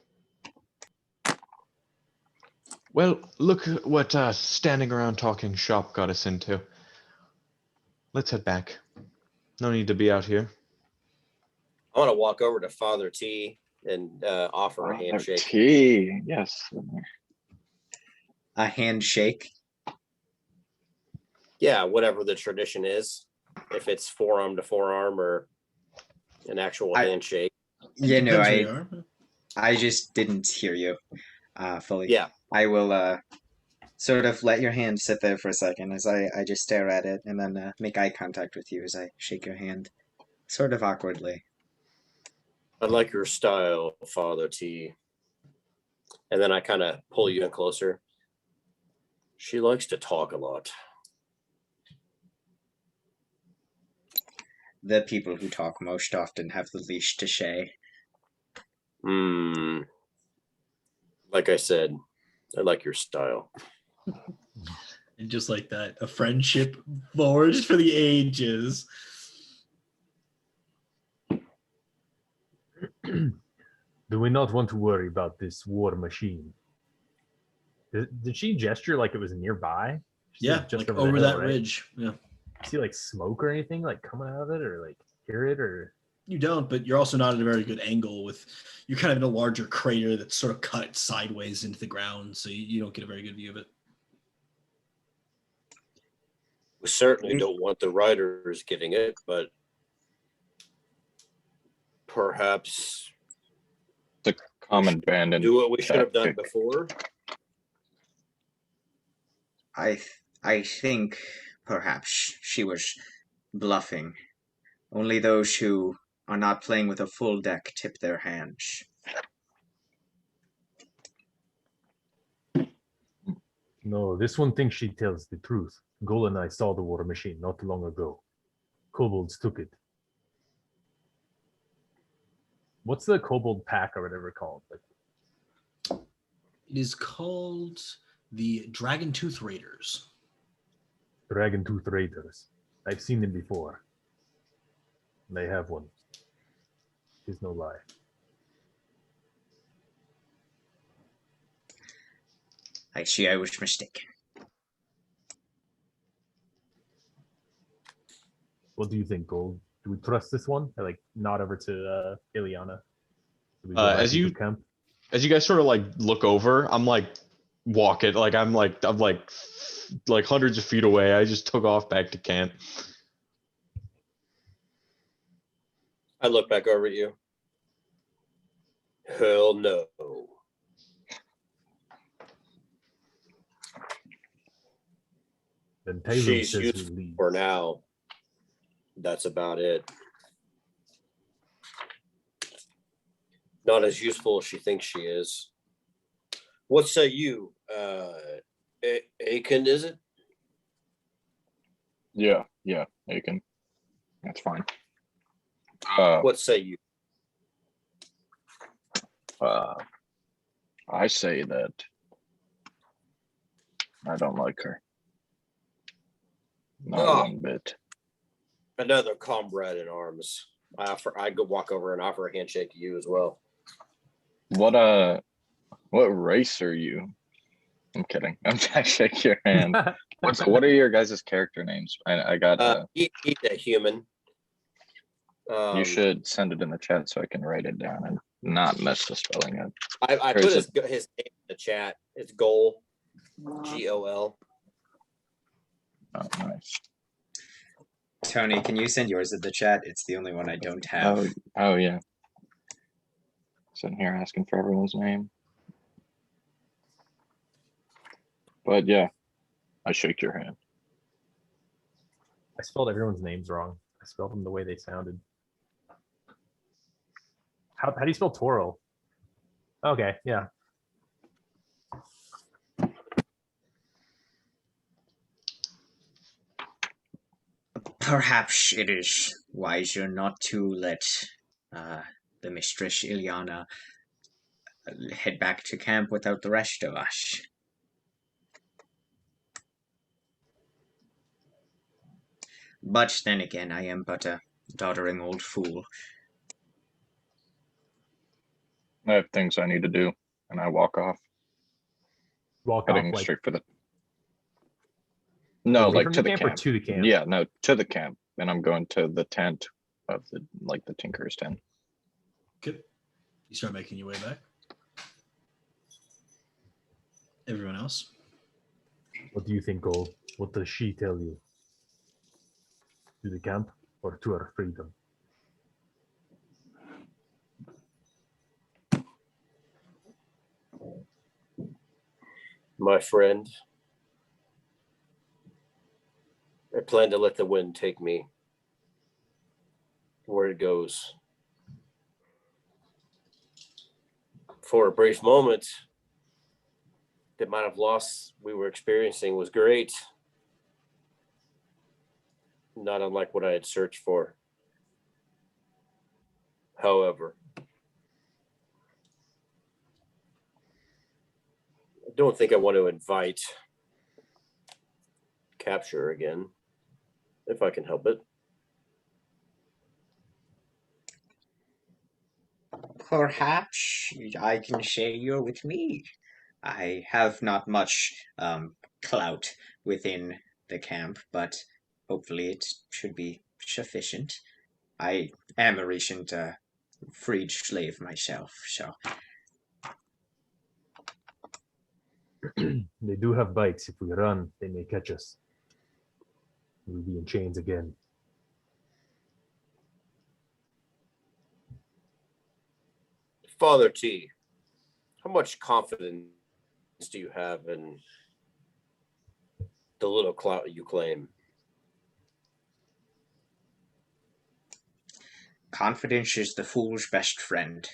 Well, look at what standing around talking shop got us into. Let's head back. No need to be out here. I want to walk over to Father T and offer a handshake. Tea, yes. A handshake. Yeah, whatever the tradition is, if it's forearm to forearm or an actual handshake. You know, Depends where you are. I just didn't hear you fully. Yeah. I will sort of let your hand sit there for a second as I just stare at it and then make eye contact with you as I shake your hand, sort of awkwardly. I like your style, Father T. And then I kind of pull you in closer. She likes to talk a lot. the people who talk most often have the least to say. Like I said, I like your style. And just like that, a friendship forged for the ages. Do we not want to worry about this war machine? Did she gesture like it was nearby? She Yeah, said just like over, over the hill, that right? ridge. Yeah. See like smoke or anything like coming out of it, or like hear it, or You don't, but you're also not at a very good angle with you're kind of in a larger crater that's sort of cut sideways into the ground, so you don't get a very good view of it. We certainly don't want the riders getting it, but perhaps The common bandit. do what we should have done tactic. before. I think perhaps she was bluffing. Only those who are not playing with a full deck tip their hands. no, this one thinks she tells the truth. Gol and I saw the war machine not long ago. Kobolds took it. What's the kobold pack or whatever called? Like, It is called the Dragon Tooth Raiders. Dragon Tooth Raiders. I've seen them before. They have one. It's no lie. I see I was mistaken. What do you think, Gold? Do we trust this one? I like nod over to Ileana. Do we go back As into you camp? guys sort of like look over, I'm like walking, like I'm like hundreds of feet away. I just took off back to camp. I look back over at you. Hell no. Then Taylor She's says useful we leave. for now. That's about it. Not as useful as she thinks she is. What say you? Aiken, is it? Yeah, Aiken. That's fine. What say you? I say that I don't like her. Not one bit. Another comrade in arms. I go walk over and offer a handshake to you as well. What race are you? I'm kidding. I'm trying to shake your hand. What are your guys' character names? I got He's a human. you should send it in the chat so I can write it down and not mess the spelling up. I put his name in the chat. It's Gol. Gol. Oh, nice. Tony, can you send yours in the chat? It's the only one I don't have. Oh yeah. Sitting here asking for everyone's name. But yeah, I shake your hand. I spelled everyone's names wrong. I spelled them the way they sounded. How do you spell Toro? Okay, yeah. Perhaps it is wiser not to let the mistress Ileana head back to camp without the rest of us. But then again, I am but a doddering old fool. I have things I need to do, and I walk off, Walk heading off like straight for the. No, away like from to the the camp or camp. to the camp? Yeah, no, to the camp, and I'm going to the tent of the Tinker's tent. Good. You start making your way back. Everyone else? What do you think, Gold? What does she tell you? To the camp or to our freedom? My friend, I plan to let the wind take me where it goes. For a brief moment, the amount of loss we were experiencing was great. Not unlike what I had searched for. However, I don't think I want to invite capture again, if I can help it. Perhaps I can say you're with me. I have not much clout within the camp, but hopefully it should be sufficient. I am a recent freed slave myself, so They do have bites. If we run, they may catch us. We'll be in chains again. Father T, how much confidence do you have in the little clout you claim? confidence is the fool's best friend.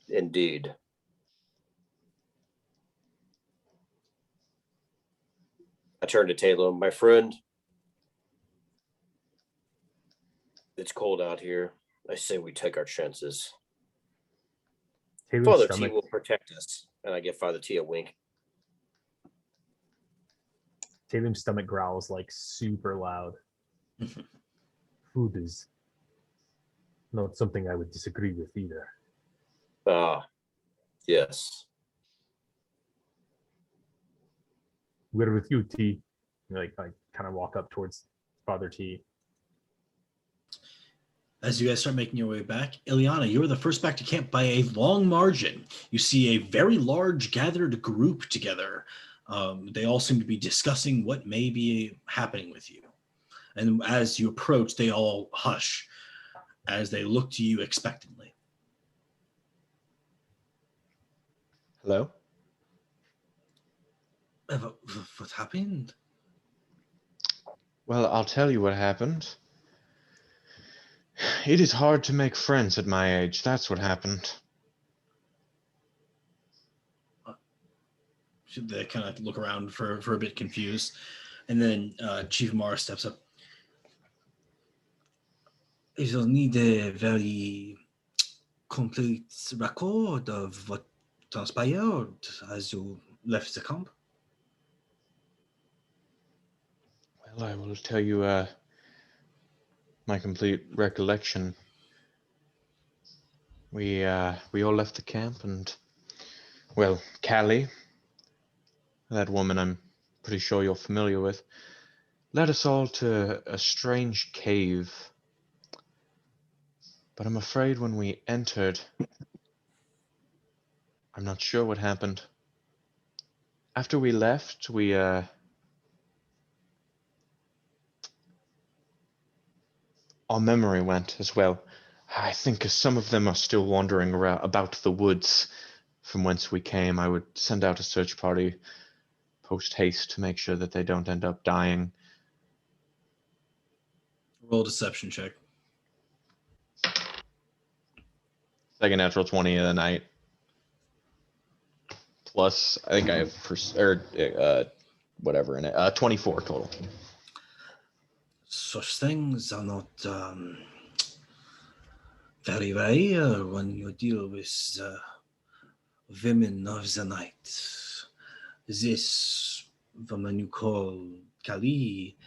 Indeed. I turned to Taylor, my friend. It's cold out here. I say we take our chances. Taylor's Father T stomach, will protect us. And I give Father T a wink. Taylor's stomach growls like super loud. Food is not something I would disagree with either. Yes. We're with you, T. I kind of walk up towards Father T. As you guys start making your way back, Ileana, you're the first back to camp by a long margin. You see a very large gathered group together. They all seem to be discussing what may be happening with you. And as you approach, they all hush as they look to you expectantly. Hello? What happened? Well, I'll tell you what happened. It is hard to make friends at my age. That's what happened. They kind of look around for a bit confused. And then Chief Mara steps up. You'll need a very complete record of what transpired as you left the camp. Well, I will tell you my complete recollection. We all left the camp and, well, Callie, that woman I'm pretty sure you're familiar with, led us all to a strange cave. But I'm afraid when we entered, I'm not sure what happened. After we left, our memory went as well. I think some of them are still wandering around about the woods from whence we came. I would send out a search party post haste to make sure that they don't end up dying. Roll a deception check. Second natural 20 of the night. Plus, I think I have whatever in it. 24 total. Such things are not very rare when you deal with women of the night. This woman you call Kali,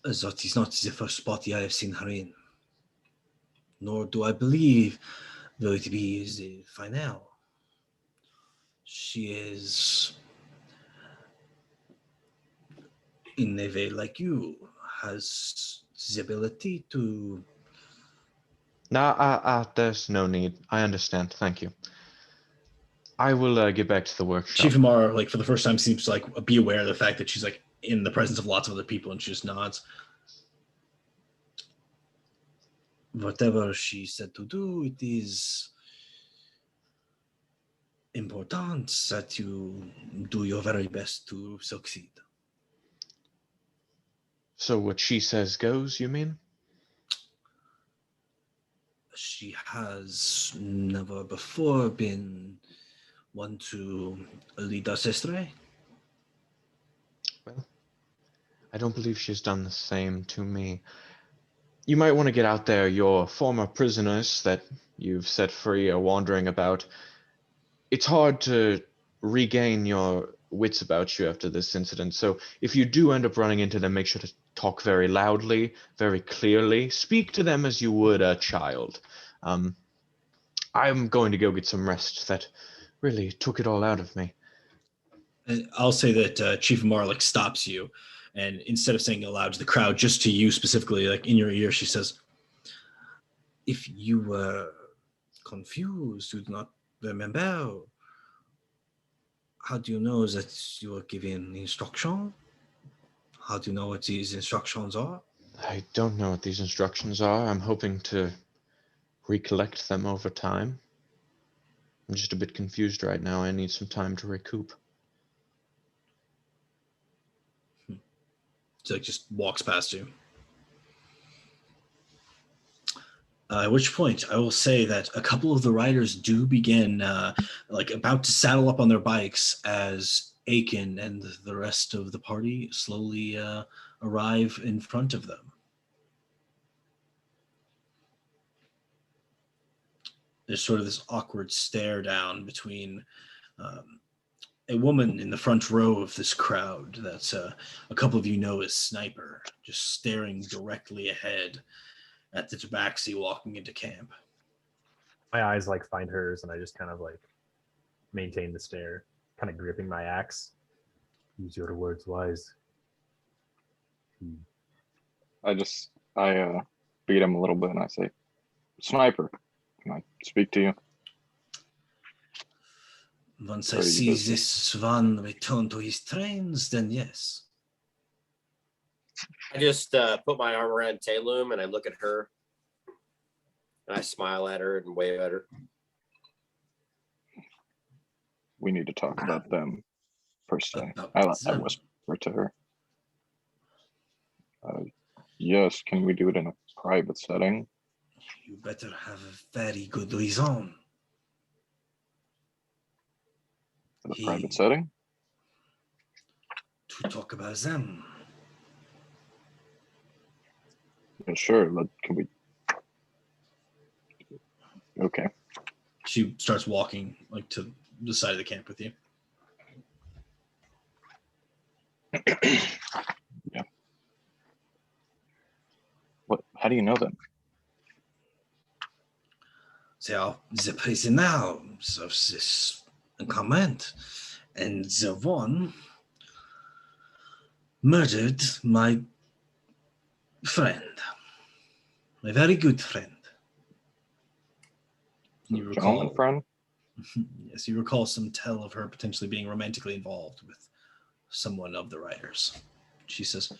that is not the first party I have seen her in. Nor do I believe will it be the final. She is, in a way like you, has the ability to... There's no need. I understand. Thank you. I will get back to the workshop. Chief Amar, for the first time, seems to be aware of the fact that she's in the presence of lots of other people, and she just nods. Whatever she said to do, it is important that you do your very best to succeed. So what she says goes, you mean? She has never before been one to lead us astray. Well, I don't believe she's done the same to me. You might want to get out there. Your former prisoners that you've set free are wandering about. It's hard to regain your wits about you after this incident, so if you do end up running into them, make sure to talk very loudly, very clearly. Speak to them as you would a child. I'm going to go get some rest. That really took it all out of me. And I'll say that Chief Marlick stops you, and instead of saying aloud to the crowd, just to you specifically, like in your ear, she says, "If you were confused, you do not remember, how do you know that you were given instruction? How do you know what these instructions are?" I don't know what these instructions are. I'm hoping to recollect them over time. I'm just a bit confused right now. I need some time to recoup. She like just walks past you. At which point, I will say that a couple of the riders do begin, like about to saddle up on their bikes as Aiken and the rest of the party slowly arrive in front of them. There's sort of this awkward stare down between a woman in the front row of this crowd that a couple of you know as Sniper, just staring directly ahead at the tabaxi walking into camp. My eyes like find hers, and I just kind of like maintain the stare, kind of gripping my axe. Use your words wise. I beat him a little bit and I say, Sniper, can I speak to you? Once I Are you see busy? this one return to his trains, then yes. I just put my arm around Taylum and I look at her and I smile at her and wave at her. We need to talk about them per se. About I them. whisper to her. Yes, can we do it in a private setting? You better have a very good reason. In a private setting? To talk about them. Yeah, sure. Can we? Okay. She starts walking like to the side of the camp with you. Yeah. What? How do you know them? They are the prisoners of this encampment, and the one murdered my friend, my very good friend. You Gentleman recall, friend? yes, you recall some tell of her potentially being romantically involved with someone of the writers. She says,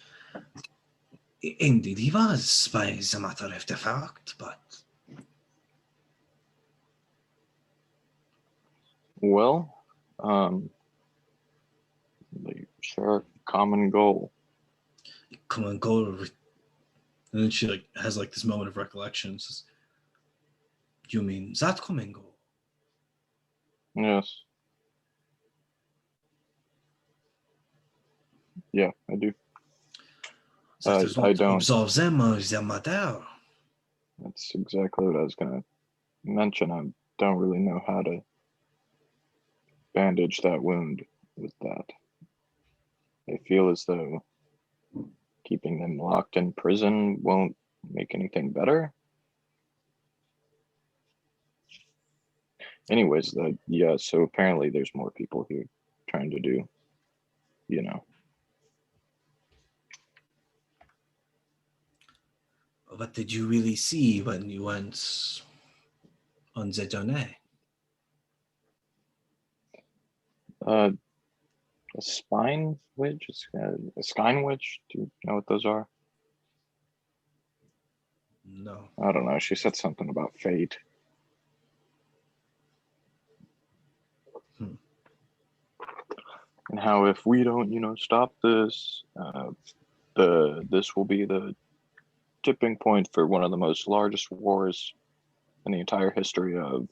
"Indeed, he was, by the matter of the fact, but." Well, they share a common goal. Common goal. And then she like has like this moment of recollection. Says, "You mean that common goal?" Yes. Yeah, I do. That does I not don't. absolve them of their murder. That's exactly what I was gonna mention. I don't really know how to bandage that wound with that. I feel as though keeping them locked in prison won't make anything better. Anyways, yeah, so apparently there's more people here trying to do, you know. What did you really see when you went on the journey? A spine wedge? A spine wedge? Do you know what those are? No. I don't know. She said something about fate. And how if we don't, stop this, this will be the tipping point for one of the most largest wars in the entire history of,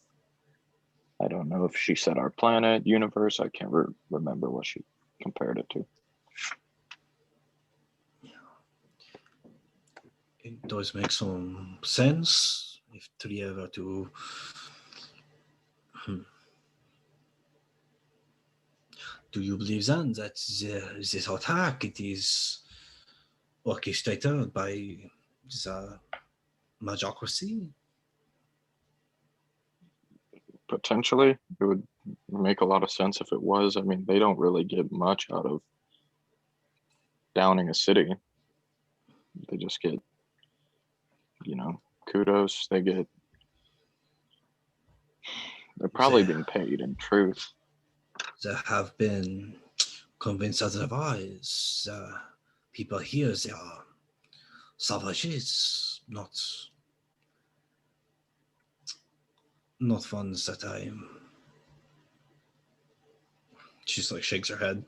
I don't know if she said our planet, universe. I can't remember what she compared it to. It does make some sense if we ever to. Do you believe then that this attack it is orchestrated by the magocracy? Potentially, it would make a lot of sense if it was. I mean, they don't really get much out of downing a city. They just get, kudos. They're probably being paid in truth. They have been convinced otherwise. People here, they are savages, not ones that I. She's like shakes her head.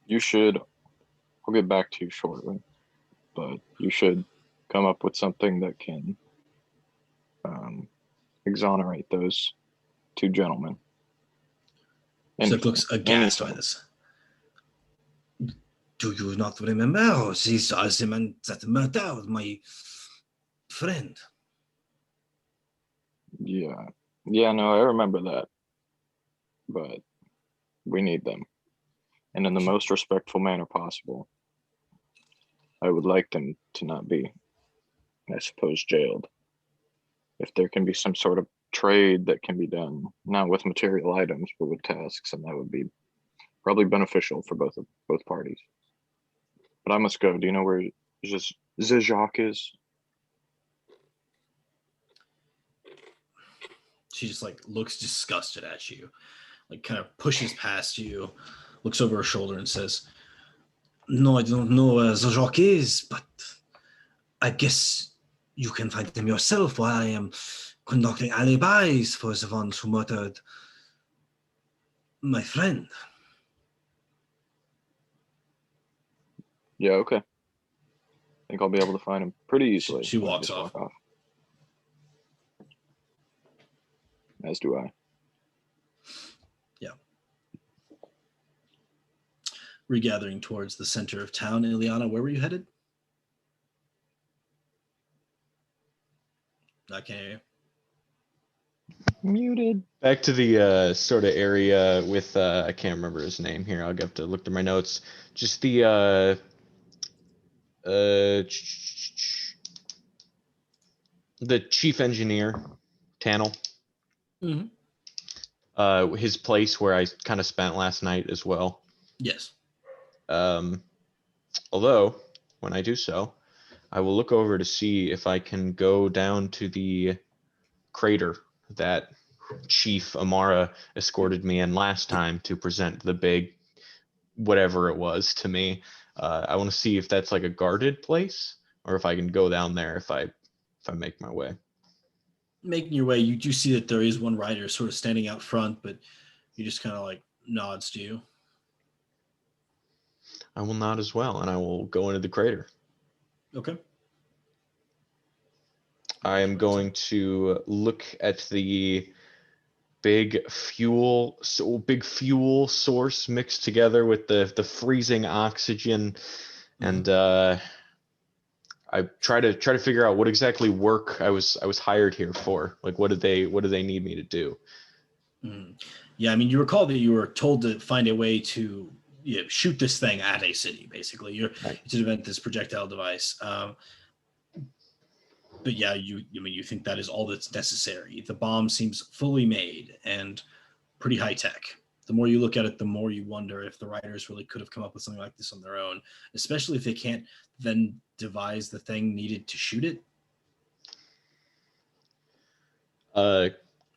You should. I'll get back to you shortly, but you should come up with something that can exonerate those two gentlemen. Zek looks aghast by this. Do you not remember? These are the men that murdered my friend. Yeah, no, I remember that, but we need them, and in the most respectful manner possible. I would like them to not be, I suppose, jailed. If there can be some sort of trade that can be done, not with material items, but with tasks, and that would be probably beneficial for both parties. But I must go. Do you know where Jacques is? She just like looks disgusted at you, like kind of pushes past you, looks over her shoulder and says, "No, I don't know where Jacques is, but I guess you can find them yourself while I am conducting alibis for the ones who murdered my friend." Yeah, okay. I think I'll be able to find him pretty easily. She walks off. As do I. Yeah. Regathering towards the center of town, Ileana, where were you headed? I can't hear you. Muted. Back to the sort of area with I can't remember his name here. I'll have to look through my notes. Just the chief engineer, Tannel. Mm-hmm. His place where I kind of spent last night as well. Yes. Although when I do so, I will look over to see if I can go down to the crater that Chief Amara escorted me in last time to present the big whatever it was to me. I want to see if that's like a guarded place or if I can go down there if I make my way. Making your way, you do see that there is one rider sort of standing out front, but he just kind of like nods to you. I will nod as well, and I will go into the crater. Okay. I am going to look at the big fuel source mixed together with the freezing oxygen, and I try to figure out what exactly work I was hired here for. Like, what do they need me to do? Yeah, I mean, you recall that you were told to find a way to shoot this thing at a city. Basically, you're to invent this projectile device. But yeah, you think that is all that's necessary. The bomb seems fully made and pretty high tech. The more you look at it, the more you wonder if the writers really could have come up with something like this on their own, especially if they can't then devise the thing needed to shoot it.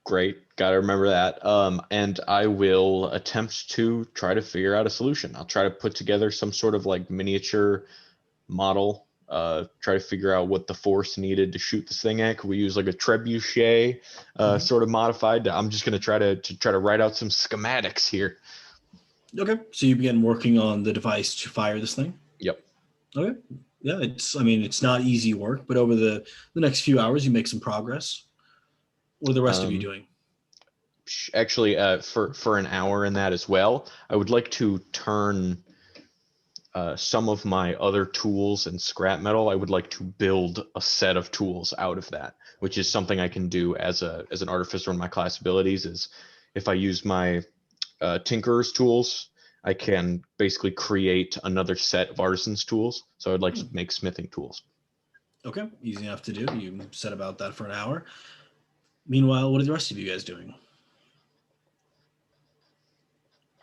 Great. Got to remember that. And I will attempt to try to figure out a solution. I'll try to put together some sort of like miniature model. Try to figure out what the force needed to shoot this thing at. Could we use like a trebuchet, sort of modified? I'm just gonna try to write out some schematics here. Okay, so you begin working on the device to fire this thing. Yep. Okay. Yeah, it's not easy work, but over the next few hours, you make some progress. What are the rest of you doing? Actually, for an hour in that as well, I would like to turn some of my other tools and scrap metal, I would like to build a set of tools out of that, which is something I can do as an artificer in my class abilities. Is if I use my tinkerer's tools, I can basically create another set of artisan's tools. So I'd like to make smithing tools. Okay, easy enough to do. You set about that for an hour. Meanwhile, what are the rest of you guys doing?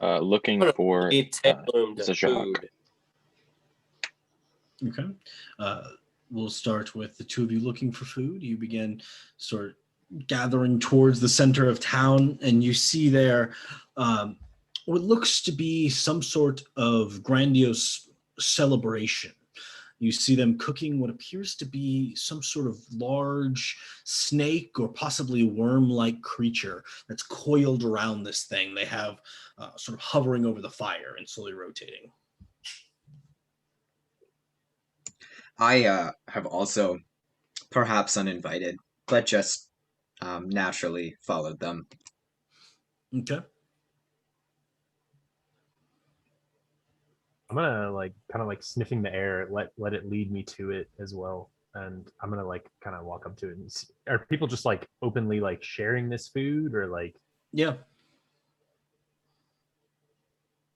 Looking for Tailloom to Zajak. food. Okay. We'll start with the two of you looking for food. You begin sort of gathering towards the center of town, and you see there what looks to be some sort of grandiose celebration. You see them cooking what appears to be some sort of large snake or possibly worm-like creature that's coiled around this thing. They have sort of hovering over the fire and slowly rotating. I have also, perhaps uninvited, but just naturally followed them. Okay. I'm gonna kind of sniffing the air, let it lead me to it as well, and I'm gonna kind of walk up to it and see, are people just openly sharing this food, or Yeah.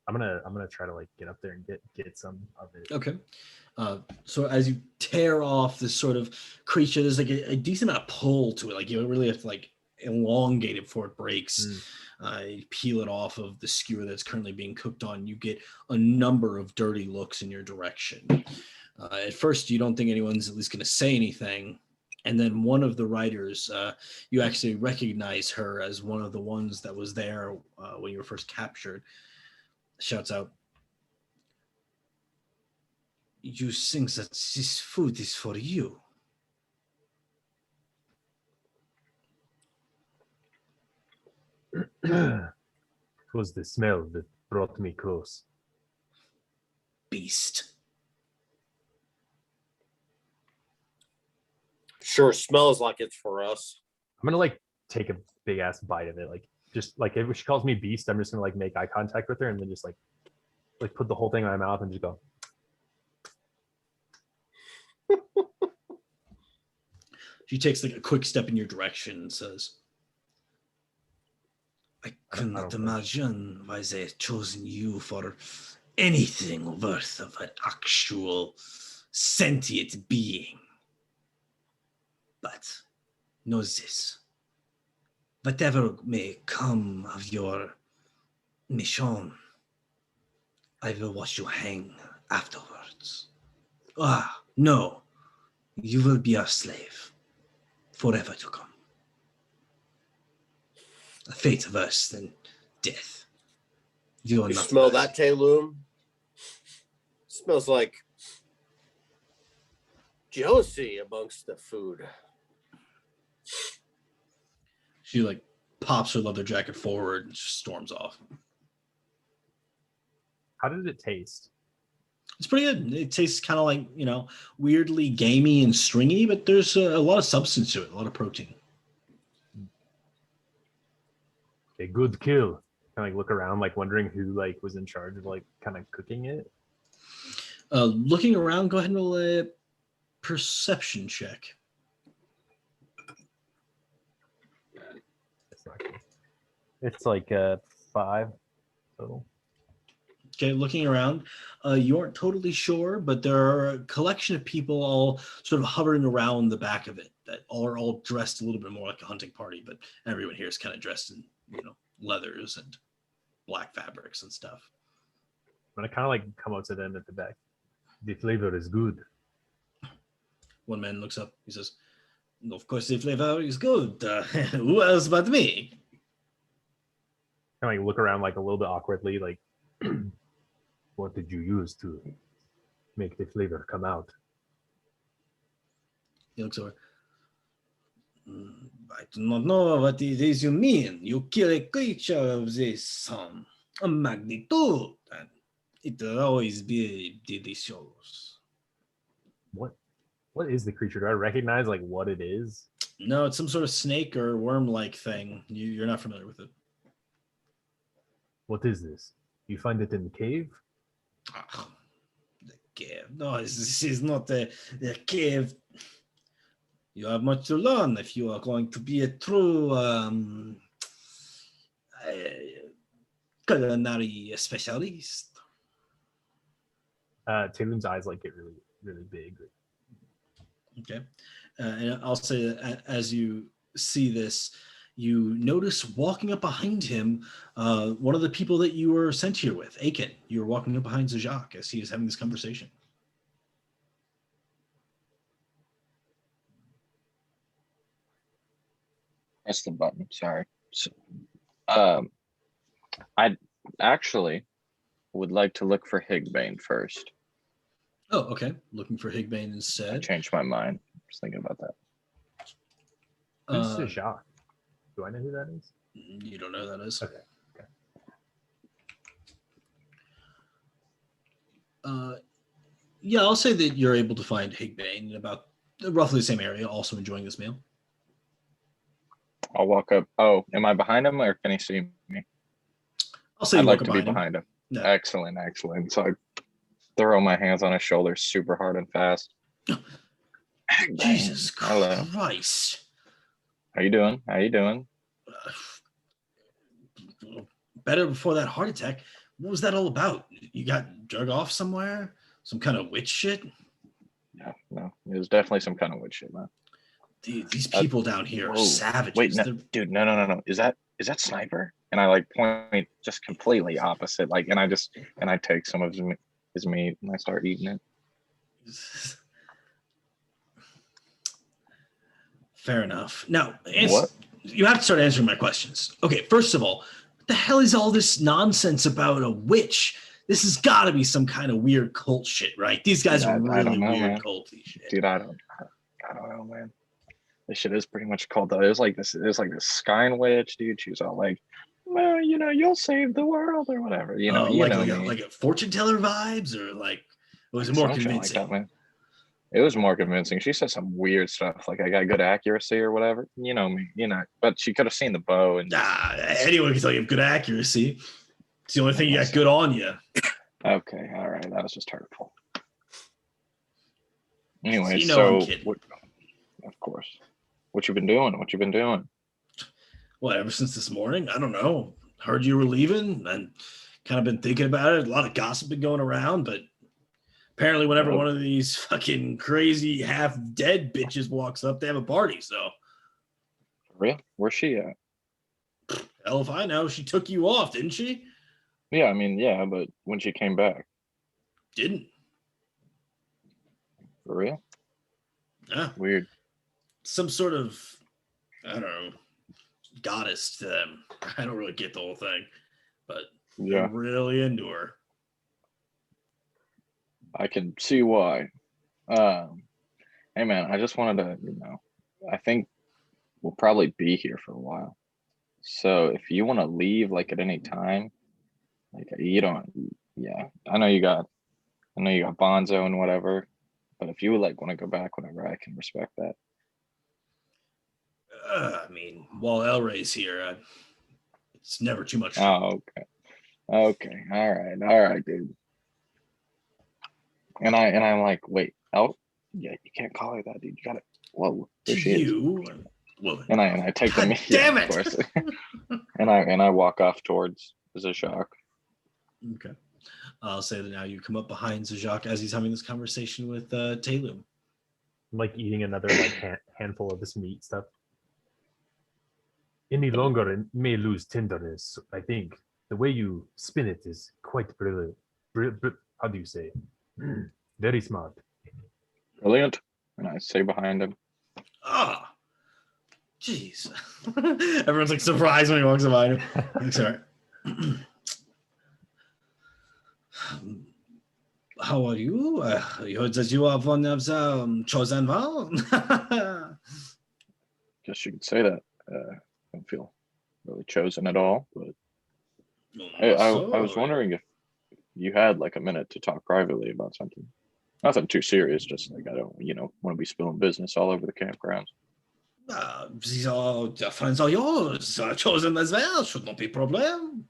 I'm gonna try to get up there and get some of it. Okay. So as you tear off this sort of creature, there's a decent amount of pull to it. You really have to elongate it before it breaks. You peel it off of the skewer that's currently being cooked on. You get a number of dirty looks in your direction. At first, you don't think anyone's at least going to say anything. And then one of the writers, you actually recognize her as one of the ones that was there when you were first captured, shouts out, "You think that this food is for you?" It was the smell that brought me close. Beast. Sure smells like it's for us. I'm gonna take a big ass bite of it. If she calls me beast, I'm just gonna make eye contact with her and then just put the whole thing in my mouth and just go. She takes a quick step in your direction and says, "I cannot imagine why they have chosen you for anything worth of an actual sentient being. But know this, whatever may come of your mission, I will watch you hang afterwards. Ah, no, you will be our slave forever to come. A fate worse than death. You are You not smell worthy." that, Tailloom? Smells like jealousy amongst the food. She pops her leather jacket forward and storms off. How did it taste? It's pretty good. It tastes kind of weirdly gamey and stringy, but there's a lot of substance to it, a lot of protein. A good kill. Kind of look around, wondering who was in charge of kind of cooking it. Looking around, go ahead and roll a perception check. It's not good. It's 5 total. Okay, looking around, you aren't totally sure, but there are a collection of people all sort of hovering around the back of it that are all dressed a little bit more like a hunting party, but everyone here is kind of dressed in, leathers and black fabrics and stuff. I'm gonna kind of come up to them at the back. The flavor is good. One man looks up. He says, "Of course, the flavor is good. Who else but me?" Kind of look around a little bit awkwardly, what did you use to make the flavor come out? He looks over. "I do not know what it is you mean. You kill a creature of this magnitude, and it will always be delicious." What is the creature? Do I recognize what it is? No, it's some sort of snake or worm-like thing. You're not familiar with it. What is this? You find it in the cave? cave. No, this is not a cave. You have much to learn if you are going to be a true culinary specialist. Taylor's eyes like get really, really big. Okay. And I'll say that as you see this, you notice walking up behind him, one of the people that you were sent here with, Aiken. You were walking up behind Zajak as he was having this conversation. Press the button. Sorry. So, I actually would like to look for Higbane first. Oh, okay. Looking for Higbane I instead. changed my mind. Just thinking about that. Who's Sajak? Do I know who that is? You don't know who that is. Okay. Yeah, I'll say that you're able to find Higbane in about roughly the same area, also enjoying this meal. I'll walk up. Oh, am I behind him or can he see me? I'll say I'd you like walk to be him. behind him. No. Excellent, excellent. So I throw my hands on his shoulders super hard and fast. Jesus Hello. Christ. How you doing? How you doing? Better before that heart attack. What was that all about? You got drug off somewhere? Some kind of witch shit? No. It was definitely some kind of weird shit, man. Dude, these people down here are whoa. savages. Wait, no, dude, no. Is that Sniper? And I like point just completely opposite. Like, and I take some of his meat and I start eating it. Fair enough. Now, What? You have to start answering my questions. Okay, first of all, what the hell is all this nonsense about a witch? This has got to be some kind of weird cult shit, right? These guys are really don't know, weird man. culty shit. Dude, I don't know, man. This shit is pretty much called though. It was like this Skyn witch, dude. She was all like, well, you'll save the world or whatever. Like a fortune teller vibes, or like was it more Some shit convincing? like that, man. It was more convincing. She said some weird stuff, like I got good accuracy or whatever. You know me, but she could have seen the bow and anyone can tell you have good accuracy. It's the only thing you got good on you. Okay, all right. That was just hurtful. Anyway, I'm kidding. Of course. What you been doing? What, ever since this morning? I don't know. Heard you were leaving and kind of been thinking about it. A lot of gossip been going around, but apparently whenever one of these fucking crazy half-dead bitches walks up, they have a party, so. For real? Where's she at? Hell if I know. She took you off, didn't she? Yeah, I mean, yeah, but when she came back. Didn't. For real? Yeah. Weird. Some sort of, I don't know, goddess to them. I don't really get the whole thing, but yeah, I'm really into her. I can see why. Hey man, I just wanted to, I think we'll probably be here for a while. So if you want to leave like at any time, like you don't, I know you got Bonzo and whatever, but if you would like want to go back whenever, I can respect that. I mean, while Elray's here, it's never too much. Oh, okay, all right, dude. And I'm like, wait, El? Yeah, you can't call her that, dude. You got it. Whoa, there she is. Woman. And I take God the damn it. Of course. and I walk off towards Zajak. Okay. I'll say that now you come up behind Zajak as he's having this conversation with Talum. I'm like eating another handful of this meat stuff. Any longer it may lose tenderness. I think the way you spin it is quite brilliant. How do you say? Very smart. Brilliant. And I say behind him. Ah, jeez. Everyone's like surprised when he walks behind him. I'm sorry. How are you? I heard that you are one of the chosen one. Guess you could say that. I don't feel really chosen at all, but I was wondering if you had like a minute to talk privately about something. Nothing too serious, just like I don't, want to be spilling business all over the campgrounds. These are the friends are yours. Chosen as well. Should not be a problem.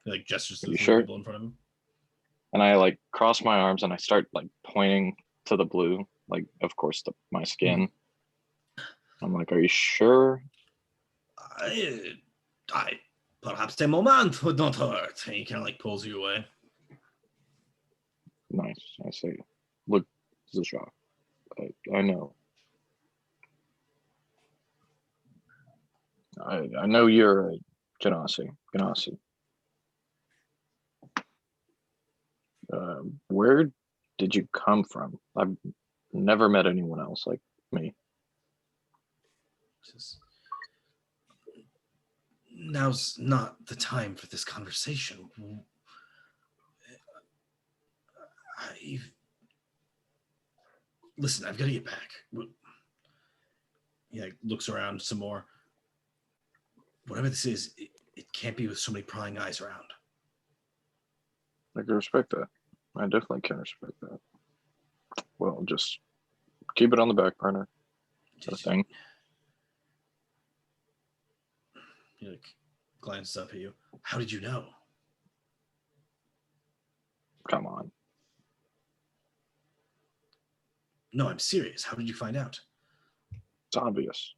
He like gestures to the sure? people in front of him. And I like cross my arms and I start like pointing to the blue, like of course my skin. I'm like, are you sure? I perhaps a moment would not hurt. And he kind of like pulls you away. Nice. I say, look, Zashak, I know. I know you're a Ganassi. Where did you come from? I've never met anyone else like me. Now's not the time for this conversation. Listen, I've got to get back. He like, looks around some more. Whatever this is, it can't be with so many prying eyes around. I can respect that. I definitely can respect that. Well, just keep it on the back burner. Sort of thing. He like glances up at you. How did you know? Come on. No, I'm serious. How did you find out? It's obvious.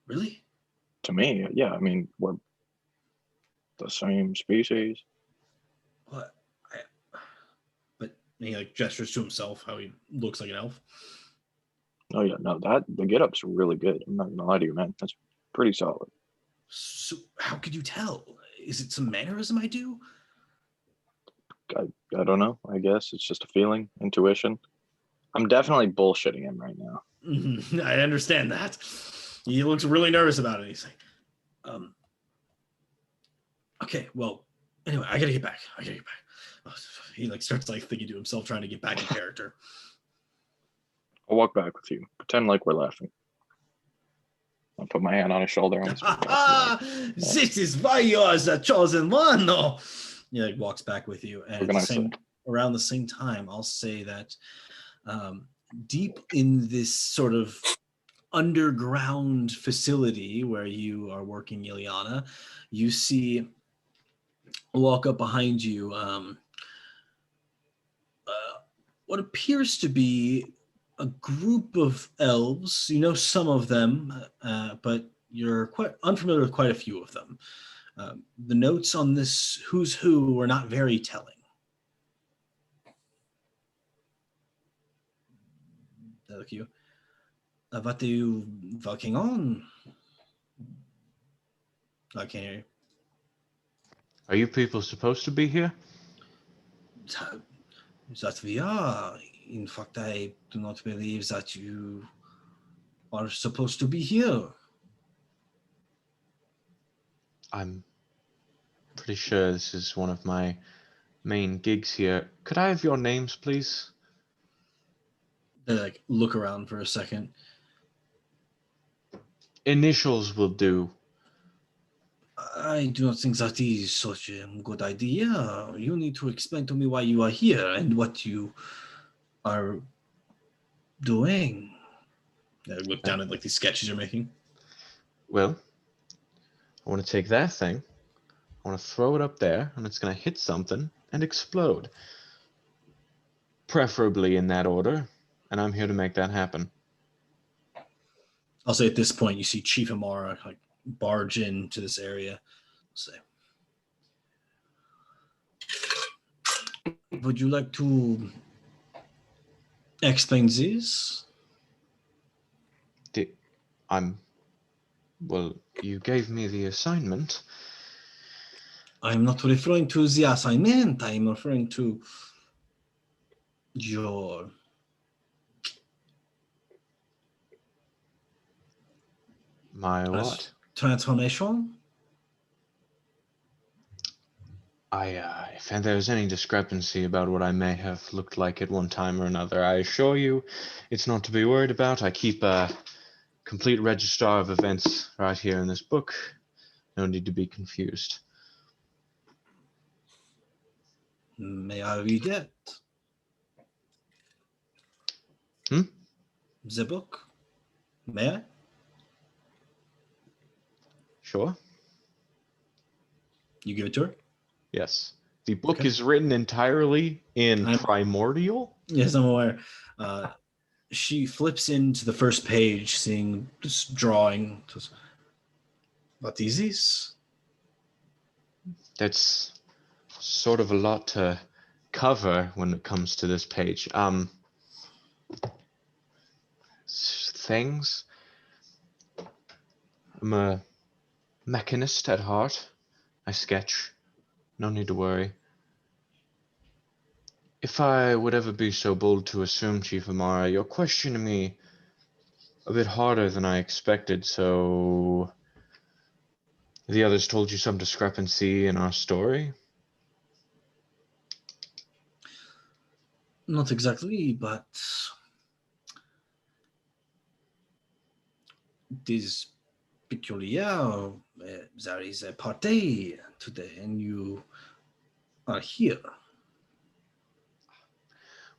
Really? To me, yeah. I mean, we're the same species. What? But he like gestures to himself how he looks like an elf. Oh yeah, no, the get-up's really good. I'm not gonna lie to you, man. That's pretty solid. So how could you tell? Is it some mannerism I do? I don't know. I guess it's just a feeling, intuition. I'm definitely bullshitting him right now. I understand that. He looks really nervous about it. He's like, okay, well, anyway, I gotta get back. He like starts like thinking to himself, trying to get back in character. I'll walk back with you. Pretend like we're laughing. I'll put my hand on his shoulder and this is why you are the chosen one. No. He like walks back with you, and around the same time, I'll say that deep in this sort of underground facility where you are working, Ileana, you see walk up behind you what appears to be a group of elves. You know some of them, but you're quite unfamiliar with quite a few of them. The notes on this who's who are not very telling. They look at you. What are you working on? I can't hear you. Are you people supposed to be here? That we are. In fact, I do not believe that you are supposed to be here. I'm pretty sure this is one of my main gigs here. Could I have your names, please? They like look around for a second. Initials will do. I do not think that is such a good idea. You need to explain to me why you are here and what you are doing. I look down at like these sketches you're making. Well, I want to take that thing, I want to throw it up there, and it's going to hit something and explode. Preferably in that order, and I'm here to make that happen. I'll say at this point you see Chief Amara like barge into this area. Say, would you like to explain this? Well, you gave me the assignment. I'm not referring to the assignment. I'm referring to your what? Transformation. If there's any discrepancy about what I may have looked like at one time or another, I assure you it's not to be worried about. I keep a complete register of events right here in this book. No need to be confused. May I read it? The book? May I? Sure. You give it to her? Yes. The book Okay. is written entirely in I'm- primordial. Yes, I'm aware. She flips into the first page, seeing this drawing. Says, what is this? That's sort of a lot to cover when it comes to this page. Things. I'm a mechanist at heart. I sketch. No need to worry. If I would ever be so bold to assume, Chief Amara, you're questioning me a bit harder than I expected, so the others told you some discrepancy in our story? Not exactly, but it is peculiar. There is a party today, and you are here.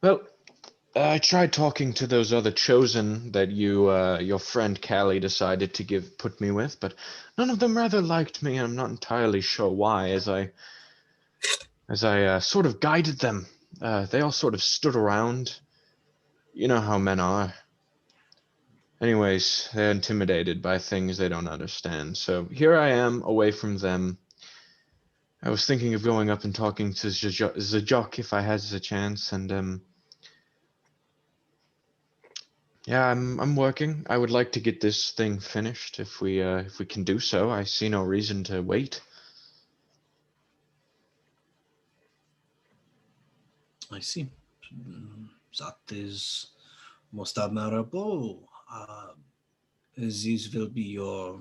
Well, I tried talking to those other chosen that your friend Callie decided to put me with, but none of them rather liked me, and I'm not entirely sure why. As I sort of guided them, they all sort of stood around. You know how men are. Anyways, they're intimidated by things they don't understand. So here I am, away from them. I was thinking of going up and talking to Zajok if I had the chance, and yeah, I'm working. I would like to get this thing finished if we can do so. I see no reason to wait. I see. That is most admirable. This will be your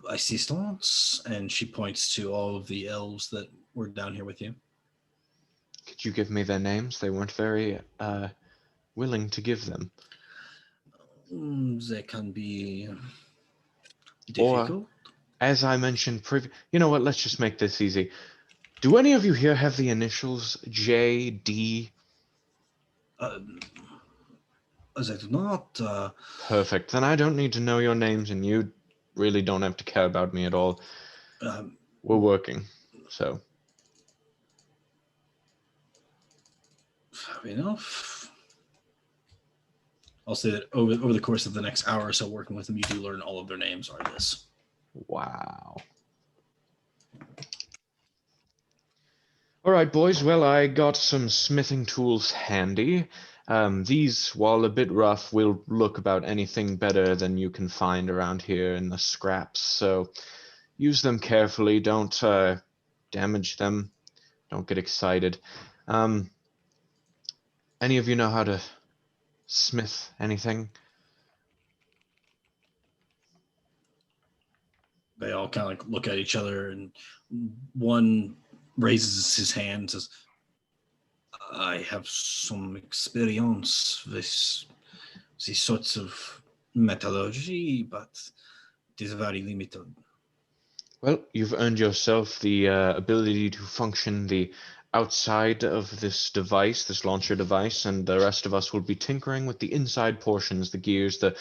assistants, and she points to all of the elves that were down here with you. Could you give me their names? They weren't very willing to give them. They can be Or, difficult. as I mentioned you know what? Let's just make this easy. Do any of you here have the initials JD? As I do not. Perfect. Then I don't need to know your names, and you really don't have to care about me at all. We're working, so. Fair enough. I'll say that over the course of the next hour or so working with them, you do learn all of their names are this. Wow. All right, boys. Well, I got some smithing tools handy. These, while a bit rough, will look about anything better than you can find around here in the scraps. So use them carefully. Don't damage them. Don't get excited. Any of you know how to smith anything? They all kind of like look at each other, and one raises his hand and says, I have some experience with these sorts of metallurgy, but it is very limited. Well, you've earned yourself the ability to function the outside of this device, this launcher device, and the rest of us will be tinkering with the inside portions, the gears, the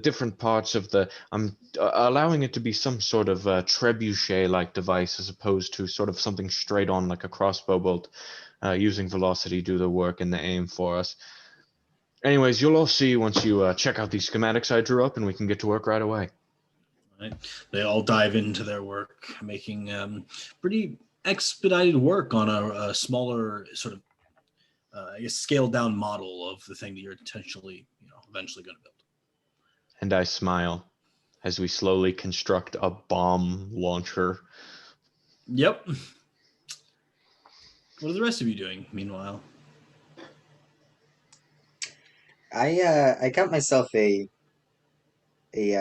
different parts of the. I'm allowing it to be some sort of trebuchet-like device as opposed to sort of something straight on like a crossbow bolt, using velocity to do the work and the aim for us. Anyways, you'll all see once you check out these schematics I drew up, and we can get to work right away. Right? They all dive into their work, making pretty expedited work on a smaller sort of, I guess, scaled down model of the thing that you're intentionally, eventually going to build. And I smile as we slowly construct a bomb launcher. Yep. What are the rest of you doing, meanwhile? I got myself a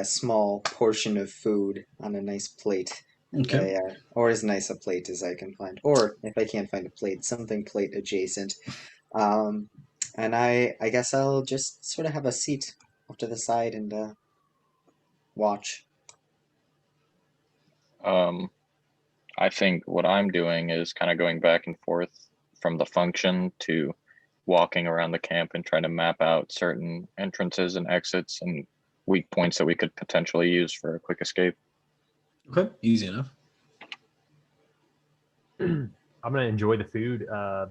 small portion of food on a nice plate, and Okay. or as nice a plate as I can find, or if I can't find a plate, something plate adjacent. Um, and I guess I'll just sort of have a seat off to the side and watch. I think what I'm doing is kind of going back and forth from the function to walking around the camp and trying to map out certain entrances and exits and weak points that we could potentially use for a quick escape. Okay, easy enough. I'm gonna enjoy the food. I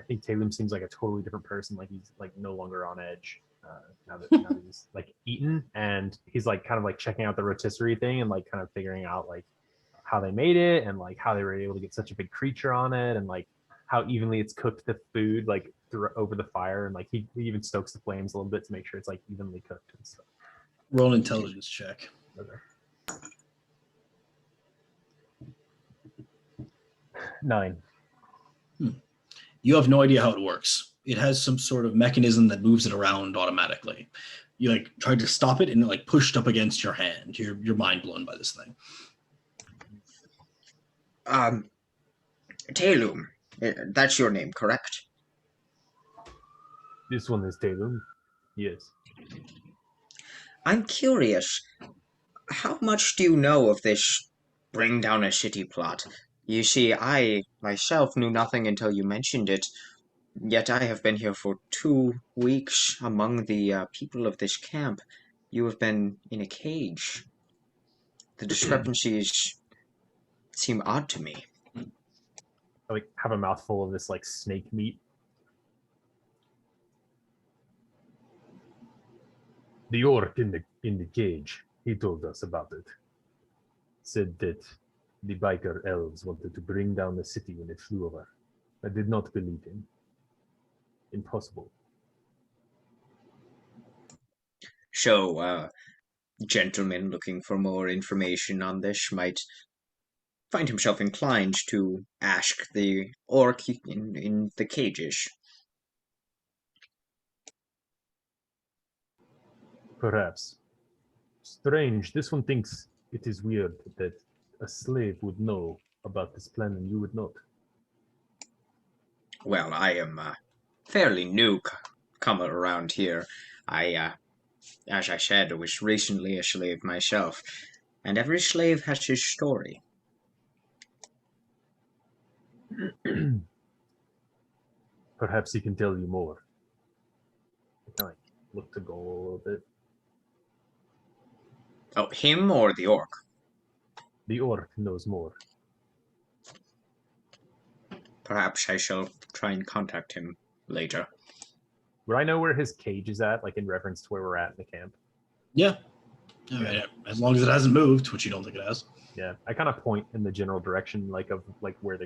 think Talum seems like a totally different person. Like he's like no longer on edge now that he's like eaten, and he's like kind of like checking out the rotisserie thing and like kind of figuring out like how they made it and like how they were able to get such a big creature on it and like how evenly it's cooked the food like over the fire, and like he even stokes the flames a little bit to make sure it's like evenly cooked and stuff. Roll an intelligence check. Okay. 9. You have no idea how it works. It has some sort of mechanism that moves it around automatically. You like tried to stop it and it like pushed up against your hand. You're mind blown by this thing. Talum, that's your name, correct? This one is Talum. Yes. I'm curious. How much do you know of this bring down a city plot? You see, I myself knew nothing until you mentioned it, yet I have been here for 2 weeks among the people of this camp. You have been in a cage. The discrepancies seem odd to me. I like have a mouthful of this like snake meat. The orc in the cage, he told us about it. Said that the biker elves wanted to bring down the city when it flew over. I did not believe him. Impossible. So, gentleman looking for more information on this might find himself inclined to ask the orc in the cages. Perhaps. Strange. This one thinks it is weird that a slave would know about this plan and you would not. Well, I am fairly new comer around here. As I said, was recently a slave myself, and every slave has his story. Perhaps he can tell you more. I kind of look to go a little bit. Oh, him or the orc? The orc knows more. Perhaps I shall try and contact him later. Would I know where his cage is at, like in reference to where we're at in the camp? Yeah. I mean, as long as it hasn't moved, which you don't think it has. Yeah, I kind of point in the general direction, like of like where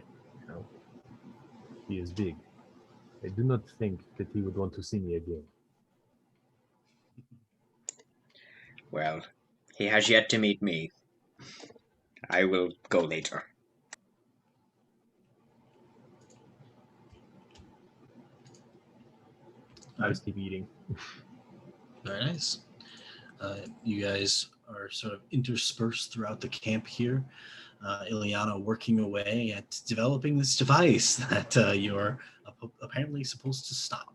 he is big. I do not think that he would want to see me again. Well, he has yet to meet me. I will go later. I just keep eating. Very nice. You guys are sort of interspersed throughout the camp here. Ileana working away at developing this device that you're apparently supposed to stop.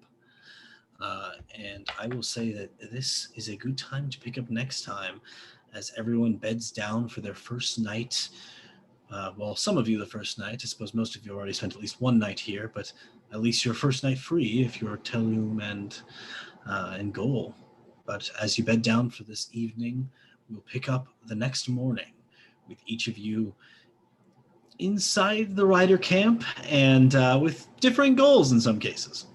And I will say that this is a good time to pick up next time as everyone beds down for their first night. Well, some of you the first night. I suppose most of you already spent at least one night here, but at least your first night free if you're Telum and Goal. But as you bed down for this evening, we'll pick up the next morning with each of you inside the rider camp and with differing goals in some cases.